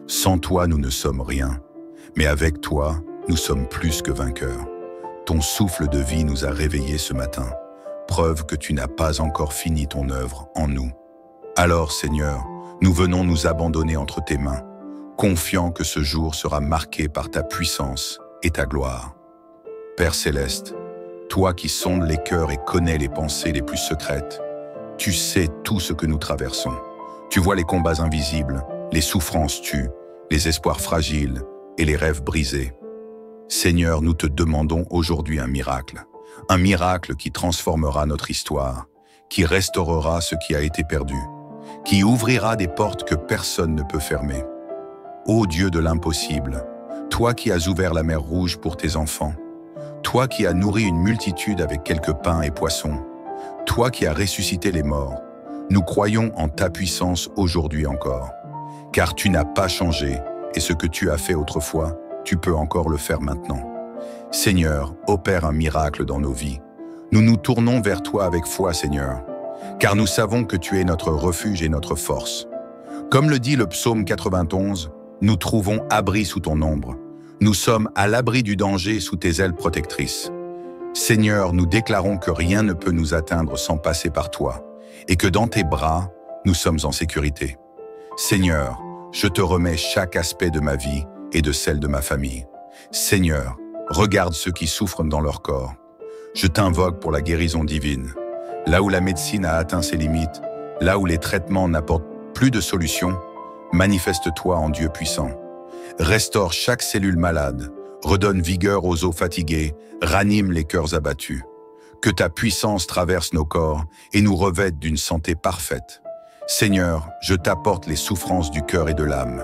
Sans toi, nous ne sommes rien, mais avec toi, nous sommes plus que vainqueurs. Ton souffle de vie nous a réveillés ce matin, preuve que tu n'as pas encore fini ton œuvre en nous. Alors, Seigneur, nous venons nous abandonner entre tes mains, confiants que ce jour sera marqué par ta puissance et ta gloire. Père céleste, toi qui sondes les cœurs et connais les pensées les plus secrètes, tu sais tout ce que nous traversons. Tu vois les combats invisibles, les souffrances tues, les espoirs fragiles et les rêves brisés. Seigneur, nous te demandons aujourd'hui un miracle qui transformera notre histoire, qui restaurera ce qui a été perdu, qui ouvrira des portes que personne ne peut fermer. Ô Dieu de l'impossible, toi qui as ouvert la mer Rouge pour tes enfants, toi qui as nourri une multitude avec quelques pains et poissons, toi qui as ressuscité les morts, nous croyons en ta puissance aujourd'hui encore. Car tu n'as pas changé, et ce que tu as fait autrefois, tu peux encore le faire maintenant. Seigneur, opère un miracle dans nos vies. Nous nous tournons vers toi avec foi, Seigneur, car nous savons que tu es notre refuge et notre force. Comme le dit le psaume 91, nous trouvons abri sous ton ombre. Nous sommes à l'abri du danger sous tes ailes protectrices. Seigneur, nous déclarons que rien ne peut nous atteindre sans passer par toi, et que dans tes bras, nous sommes en sécurité. Seigneur, je te remets chaque aspect de ma vie et de celle de ma famille. Seigneur, regarde ceux qui souffrent dans leur corps. Je t'invoque pour la guérison divine. Là où la médecine a atteint ses limites, là où les traitements n'apportent plus de solution, manifeste-toi en Dieu puissant. Restaure chaque cellule malade, redonne vigueur aux os fatigués, ranime les cœurs abattus. Que ta puissance traverse nos corps et nous revête d'une santé parfaite. Seigneur, je t'apporte les souffrances du cœur et de l'âme.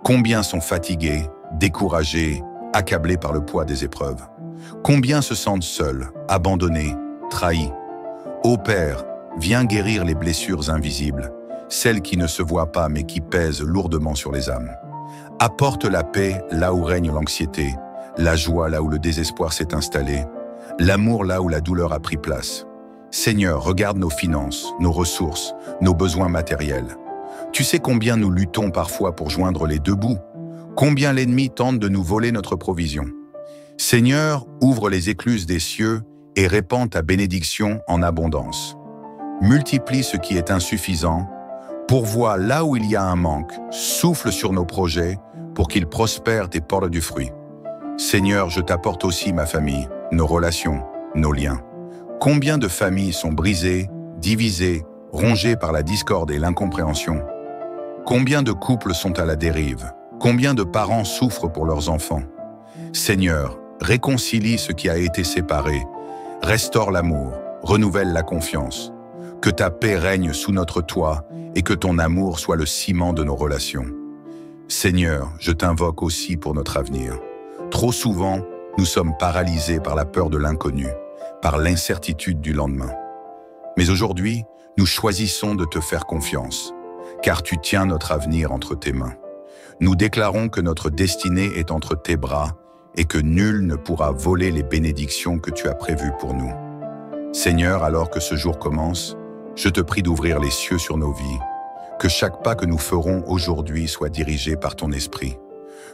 Combien sont fatigués, découragés, accablés par le poids des épreuves? Combien se sentent seuls, abandonnés, trahis? Ô Père, viens guérir les blessures invisibles, celles qui ne se voient pas mais qui pèsent lourdement sur les âmes. Apporte la paix là où règne l'anxiété, la joie là où le désespoir s'est installé, l'amour là où la douleur a pris place. Seigneur, regarde nos finances, nos ressources, nos besoins matériels. Tu sais combien nous luttons parfois pour joindre les deux bouts, combien l'ennemi tente de nous voler notre provision. Seigneur, ouvre les écluses des cieux et répands ta bénédiction en abondance. Multiplie ce qui est insuffisant, pourvois là où il y a un manque, souffle sur nos projets pour qu'ils prospèrent et portent du fruit. Seigneur, je t'apporte aussi ma famille, nos relations, nos liens. Combien de familles sont brisées, divisées, rongées par la discorde et l'incompréhension? Combien de couples sont à la dérive? Combien de parents souffrent pour leurs enfants? Seigneur, réconcilie ce qui a été séparé, restaure l'amour, renouvelle la confiance. Que ta paix règne sous notre toit et que ton amour soit le ciment de nos relations. Seigneur, je t'invoque aussi pour notre avenir. Trop souvent, nous sommes paralysés par la peur de l'inconnu, par l'incertitude du lendemain. Mais aujourd'hui, nous choisissons de te faire confiance, car tu tiens notre avenir entre tes mains. Nous déclarons que notre destinée est entre tes bras et que nul ne pourra voler les bénédictions que tu as prévues pour nous. Seigneur, alors que ce jour commence, je te prie d'ouvrir les cieux sur nos vies, que chaque pas que nous ferons aujourd'hui soit dirigé par ton esprit,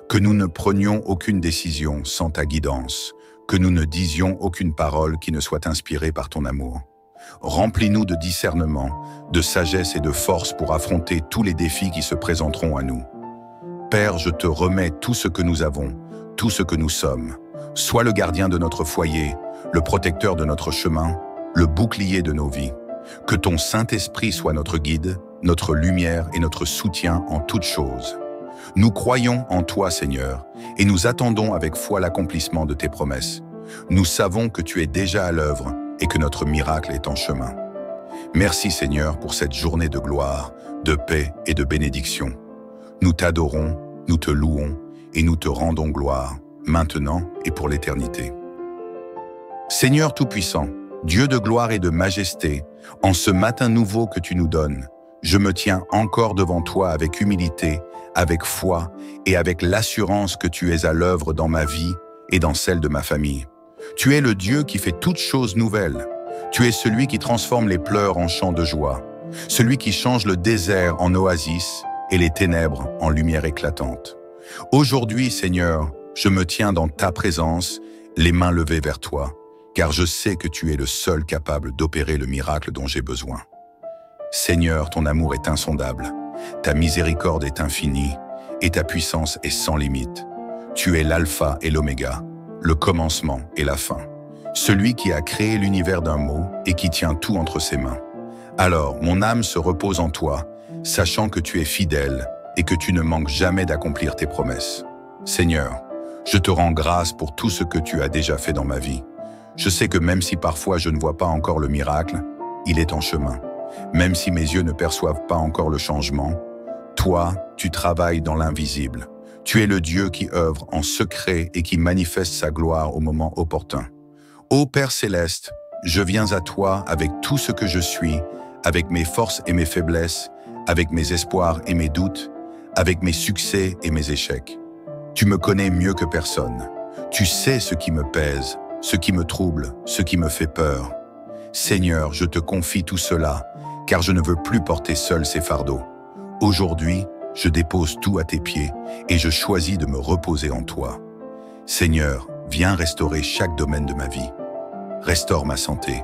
que nous ne prenions aucune décision sans ta guidance, que nous ne disions aucune parole qui ne soit inspirée par ton amour. Remplis-nous de discernement, de sagesse et de force pour affronter tous les défis qui se présenteront à nous. Père, je te remets tout ce que nous avons, tout ce que nous sommes. Sois le gardien de notre foyer, le protecteur de notre chemin, le bouclier de nos vies. Que ton Saint-Esprit soit notre guide, notre lumière et notre soutien en toutes choses. Nous croyons en toi, Seigneur, et nous attendons avec foi l'accomplissement de tes promesses. Nous savons que tu es déjà à l'œuvre et que notre miracle est en chemin. Merci, Seigneur, pour cette journée de gloire, de paix et de bénédiction. Nous t'adorons, Nous te louons et nous te rendons gloire, maintenant et pour l'éternité. Seigneur Tout-Puissant, Dieu de gloire et de majesté, en ce matin nouveau que tu nous donnes, je me tiens encore devant toi avec humilité, avec foi et avec l'assurance que tu es à l'œuvre dans ma vie et dans celle de ma famille. Tu es le Dieu qui fait toutes choses nouvelles. Tu es celui qui transforme les pleurs en chants de joie, celui qui change le désert en oasis et les ténèbres en lumière éclatante. Aujourd'hui, Seigneur, je me tiens dans ta présence, les mains levées vers toi, car je sais que tu es le seul capable d'opérer le miracle dont j'ai besoin. Seigneur, ton amour est insondable, ta miséricorde est infinie et ta puissance est sans limite. Tu es l'alpha et l'oméga, le commencement et la fin, celui qui a créé l'univers d'un mot et qui tient tout entre ses mains. Alors, mon âme se repose en toi, sachant que tu es fidèle et que tu ne manques jamais d'accomplir tes promesses. Seigneur, je te rends grâce pour tout ce que tu as déjà fait dans ma vie. Je sais que même si parfois je ne vois pas encore le miracle, il est en chemin. Même si mes yeux ne perçoivent pas encore le changement, toi, tu travailles dans l'invisible. Tu es le Dieu qui œuvre en secret et qui manifeste sa gloire au moment opportun. Ô Père céleste, je viens à toi avec tout ce que je suis, avec mes forces et mes faiblesses, avec mes espoirs et mes doutes, avec mes succès et mes échecs. Tu me connais mieux que personne. Tu sais ce qui me pèse, ce qui me trouble, ce qui me fait peur. Seigneur, je te confie tout cela, car je ne veux plus porter seul ces fardeaux. Aujourd'hui, je dépose tout à tes pieds et je choisis de me reposer en toi. Seigneur, viens restaurer chaque domaine de ma vie. Restaure ma santé.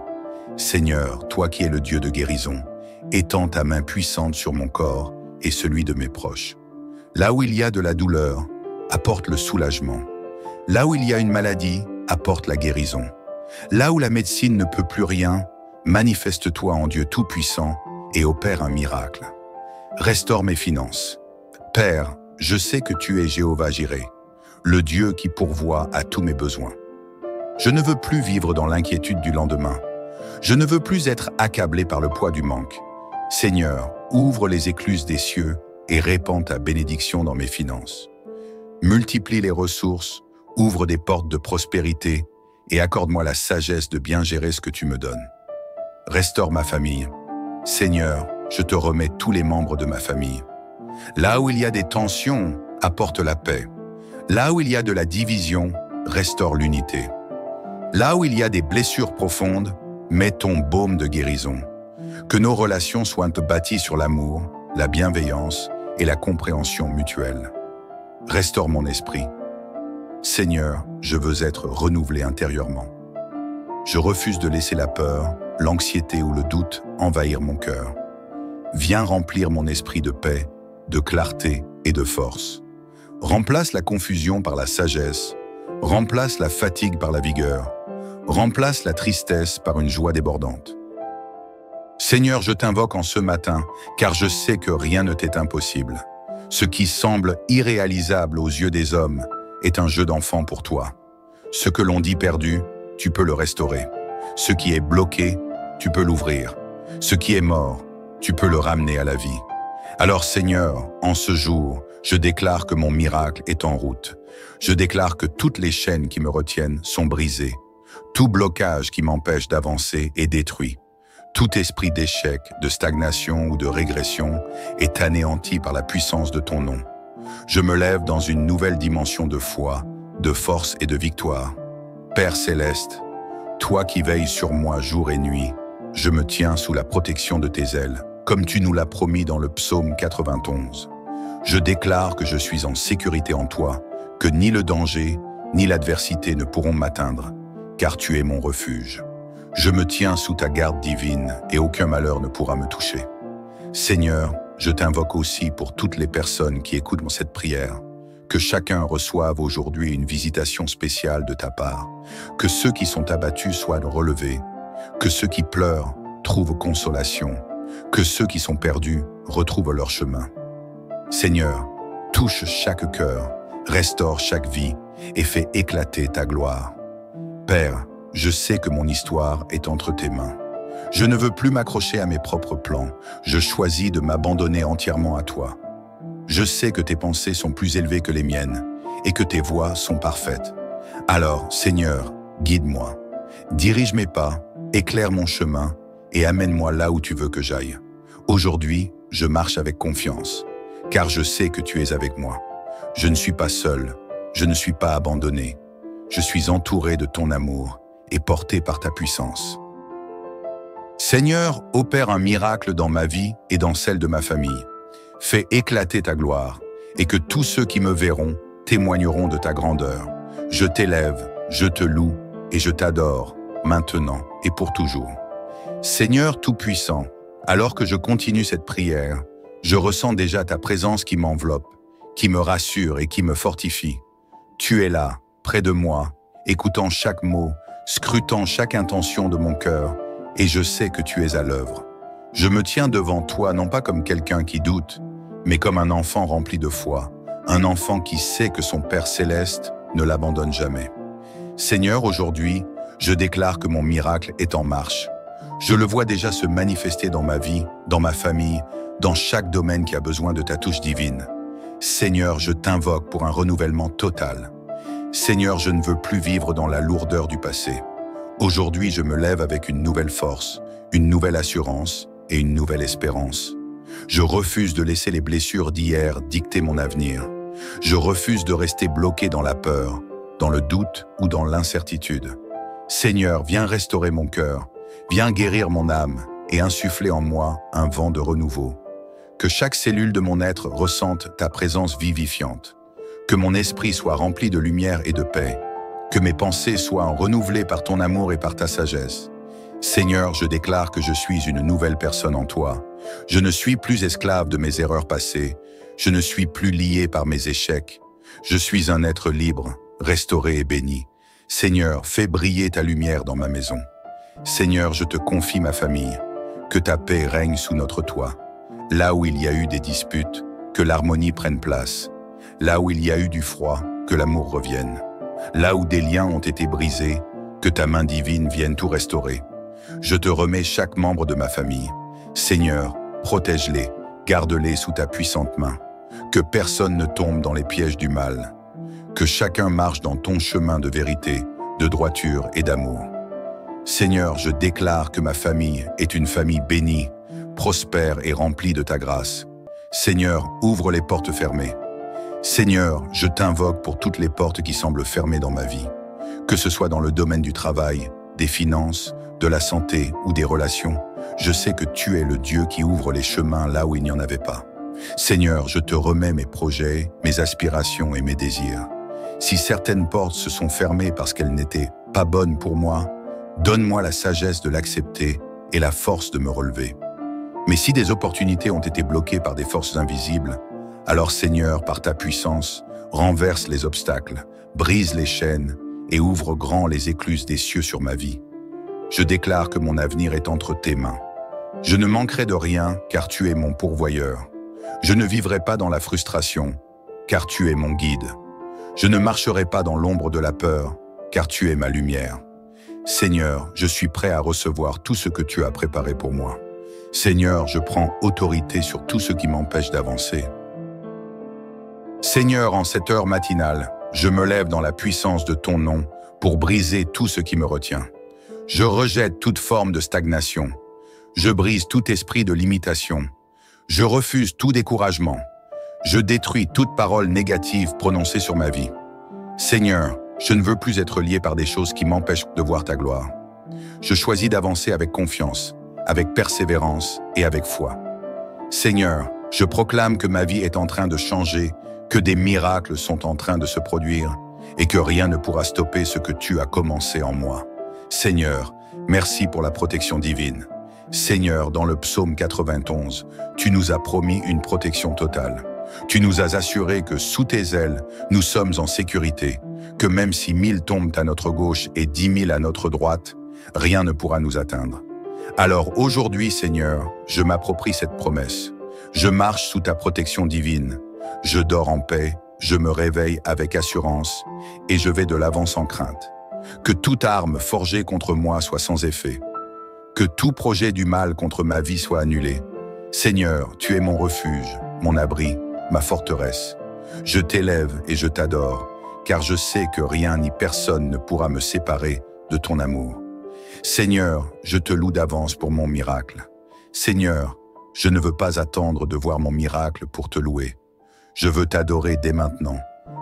Seigneur, toi qui es le Dieu de guérison, étends ta main puissante sur mon corps et celui de mes proches. Là où il y a de la douleur, apporte le soulagement. Là où il y a une maladie, apporte la guérison. Là où la médecine ne peut plus rien, manifeste-toi en Dieu Tout-Puissant et opère un miracle. Restaure mes finances. Père, je sais que tu es Jéhovah Jireh, le Dieu qui pourvoit à tous mes besoins. Je ne veux plus vivre dans l'inquiétude du lendemain. Je ne veux plus être accablé par le poids du manque. Seigneur, ouvre les écluses des cieux et répands ta bénédiction dans mes finances. Multiplie les ressources, ouvre des portes de prospérité et accorde-moi la sagesse de bien gérer ce que tu me donnes. Restaure ma famille. Seigneur, je te remets tous les membres de ma famille. Là où il y a des tensions, apporte la paix. Là où il y a de la division, restaure l'unité. Là où il y a des blessures profondes, mets ton baume de guérison. Que nos relations soient bâties sur l'amour, la bienveillance et la compréhension mutuelle. Restaure mon esprit. Seigneur, je veux être renouvelé intérieurement. Je refuse de laisser la peur, l'anxiété ou le doute envahir mon cœur. Viens remplir mon esprit de paix, de clarté et de force. Remplace la confusion par la sagesse, remplace la fatigue par la vigueur, remplace la tristesse par une joie débordante. Seigneur, je t'invoque en ce matin, car je sais que rien ne t'est impossible. Ce qui semble irréalisable aux yeux des hommes est un jeu d'enfant pour toi. Ce que l'on dit perdu, tu peux le restaurer. Ce qui est bloqué, tu peux l'ouvrir. Ce qui est mort, tu peux le ramener à la vie. Alors Seigneur, en ce jour, je déclare que mon miracle est en route. Je déclare que toutes les chaînes qui me retiennent sont brisées. Tout blocage qui m'empêche d'avancer est détruit. Tout esprit d'échec, de stagnation ou de régression est anéanti par la puissance de ton nom. Je me lève dans une nouvelle dimension de foi, de force et de victoire. Père céleste, toi qui veilles sur moi jour et nuit, je me tiens sous la protection de tes ailes, comme tu nous l'as promis dans le psaume 91. Je déclare que je suis en sécurité en toi, que ni le danger, ni l'adversité ne pourront m'atteindre, car tu es mon refuge. Je me tiens sous ta garde divine et aucun malheur ne pourra me toucher. Seigneur, je t'invoque aussi pour toutes les personnes qui écoutent cette prière, que chacun reçoive aujourd'hui une visitation spéciale de ta part, que ceux qui sont abattus soient relevés, que ceux qui pleurent trouvent consolation, que ceux qui sont perdus retrouvent leur chemin. Seigneur, touche chaque cœur, restaure chaque vie et fais éclater ta gloire. Père, je sais que mon histoire est entre tes mains. Je ne veux plus m'accrocher à mes propres plans. Je choisis de m'abandonner entièrement à toi. Je sais que tes pensées sont plus élevées que les miennes et que tes voies sont parfaites. Alors, Seigneur, guide-moi. Dirige mes pas, éclaire mon chemin et amène-moi là où tu veux que j'aille. Aujourd'hui, je marche avec confiance, car je sais que tu es avec moi. Je ne suis pas seul, je ne suis pas abandonné. Je suis entouré de ton amour et porté par ta puissance. Seigneur, opère un miracle dans ma vie et dans celle de ma famille. Fais éclater ta gloire et que tous ceux qui me verront témoigneront de ta grandeur. Je t'élève, je te loue et je t'adore, maintenant et pour toujours. Seigneur Tout-Puissant, alors que je continue cette prière, je ressens déjà ta présence qui m'enveloppe, qui me rassure et qui me fortifie. Tu es là, près de moi, écoutant chaque mot, scrutant chaque intention de mon cœur, et je sais que tu es à l'œuvre. Je me tiens devant toi non pas comme quelqu'un qui doute, mais comme un enfant rempli de foi, un enfant qui sait que son Père céleste ne l'abandonne jamais. Seigneur, aujourd'hui, je déclare que mon miracle est en marche. Je le vois déjà se manifester dans ma vie, dans ma famille, dans chaque domaine qui a besoin de ta touche divine. Seigneur, je t'invoque pour un renouvellement total. Seigneur, je ne veux plus vivre dans la lourdeur du passé. Aujourd'hui, je me lève avec une nouvelle force, une nouvelle assurance et une nouvelle espérance. Je refuse de laisser les blessures d'hier dicter mon avenir. Je refuse de rester bloqué dans la peur, dans le doute ou dans l'incertitude. Seigneur, viens restaurer mon cœur, viens guérir mon âme et insuffler en moi un vent de renouveau. Que chaque cellule de mon être ressente ta présence vivifiante. Que mon esprit soit rempli de lumière et de paix. Que mes pensées soient renouvelées par ton amour et par ta sagesse. Seigneur, je déclare que je suis une nouvelle personne en toi. Je ne suis plus esclave de mes erreurs passées. Je ne suis plus lié par mes échecs. Je suis un être libre, restauré et béni. Seigneur, fais briller ta lumière dans ma maison. Seigneur, je te confie ma famille. Que ta paix règne sous notre toit. Là où il y a eu des disputes, que l'harmonie prenne place. Là où il y a eu du froid, que l'amour revienne. Là où des liens ont été brisés, que ta main divine vienne tout restaurer. Je te remets chaque membre de ma famille. Seigneur, protège-les, garde-les sous ta puissante main. Que personne ne tombe dans les pièges du mal. Que chacun marche dans ton chemin de vérité, de droiture et d'amour. Seigneur, je déclare que ma famille est une famille bénie, prospère et remplie de ta grâce. Seigneur, ouvre les portes fermées. Seigneur, je t'invoque pour toutes les portes qui semblent fermées dans ma vie. Que ce soit dans le domaine du travail, des finances, de la santé ou des relations, je sais que tu es le Dieu qui ouvre les chemins là où il n'y en avait pas. Seigneur, je te remets mes projets, mes aspirations et mes désirs. Si certaines portes se sont fermées parce qu'elles n'étaient pas bonnes pour moi, donne-moi la sagesse de l'accepter et la force de me relever. Mais si des opportunités ont été bloquées par des forces invisibles, alors Seigneur, par ta puissance, renverse les obstacles, brise les chaînes et ouvre grand les écluses des cieux sur ma vie. Je déclare que mon avenir est entre tes mains. Je ne manquerai de rien car tu es mon pourvoyeur. Je ne vivrai pas dans la frustration car tu es mon guide. Je ne marcherai pas dans l'ombre de la peur car tu es ma lumière. Seigneur, je suis prêt à recevoir tout ce que tu as préparé pour moi. Seigneur, je prends autorité sur tout ce qui m'empêche d'avancer. Seigneur, en cette heure matinale, je me lève dans la puissance de ton nom pour briser tout ce qui me retient. Je rejette toute forme de stagnation. Je brise tout esprit de limitation. Je refuse tout découragement. Je détruis toute parole négative prononcée sur ma vie. Seigneur, je ne veux plus être lié par des choses qui m'empêchent de voir ta gloire. Je choisis d'avancer avec confiance, avec persévérance et avec foi. Seigneur, je proclame que ma vie est en train de changer, que des miracles sont en train de se produire et que rien ne pourra stopper ce que tu as commencé en moi. Seigneur, merci pour la protection divine. Seigneur, dans le psaume 91, tu nous as promis une protection totale. Tu nous as assuré que sous tes ailes, nous sommes en sécurité, que même si 1000 tombent à notre gauche et 10 000 à notre droite, rien ne pourra nous atteindre. Alors aujourd'hui, Seigneur, je m'approprie cette promesse. Je marche sous ta protection divine. Je dors en paix, je me réveille avec assurance et je vais de l'avant sans crainte. Que toute arme forgée contre moi soit sans effet. Que tout projet du mal contre ma vie soit annulé. Seigneur, tu es mon refuge, mon abri, ma forteresse. Je t'élève et je t'adore, car je sais que rien ni personne ne pourra me séparer de ton amour. Seigneur, je te loue d'avance pour mon miracle. Seigneur, je ne veux pas attendre de voir mon miracle pour te louer. Je veux t'adorer dès maintenant,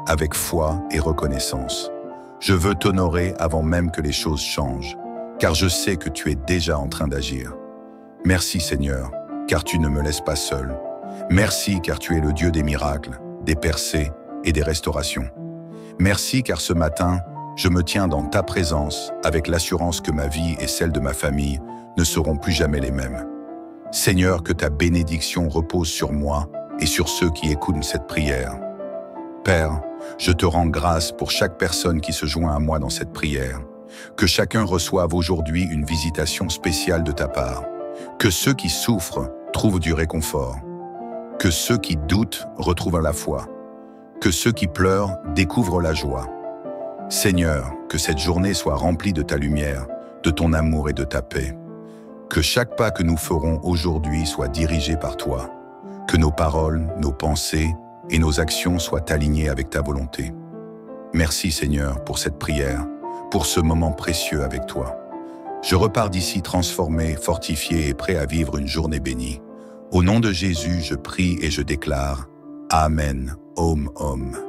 avec foi et reconnaissance. Je veux t'honorer avant même que les choses changent, car je sais que tu es déjà en train d'agir. Merci Seigneur, car tu ne me laisses pas seul. Merci car tu es le Dieu des miracles, des percées et des restaurations. Merci car ce matin, je me tiens dans ta présence avec l'assurance que ma vie et celle de ma famille ne seront plus jamais les mêmes. Seigneur, que ta bénédiction repose sur moi et sur ceux qui écoutent cette prière. Père, je te rends grâce pour chaque personne qui se joint à moi dans cette prière. Que chacun reçoive aujourd'hui une visitation spéciale de ta part. Que ceux qui souffrent trouvent du réconfort. Que ceux qui doutent retrouvent la foi. Que ceux qui pleurent découvrent la joie. Seigneur, que cette journée soit remplie de ta lumière, de ton amour et de ta paix. Que chaque pas que nous ferons aujourd'hui soit dirigé par toi. Que nos paroles, nos pensées et nos actions soient alignées avec ta volonté. Merci Seigneur pour cette prière, pour ce moment précieux avec toi. Je repars d'ici transformé, fortifié et prêt à vivre une journée bénie. Au nom de Jésus, je prie et je déclare Amen, Om, Om.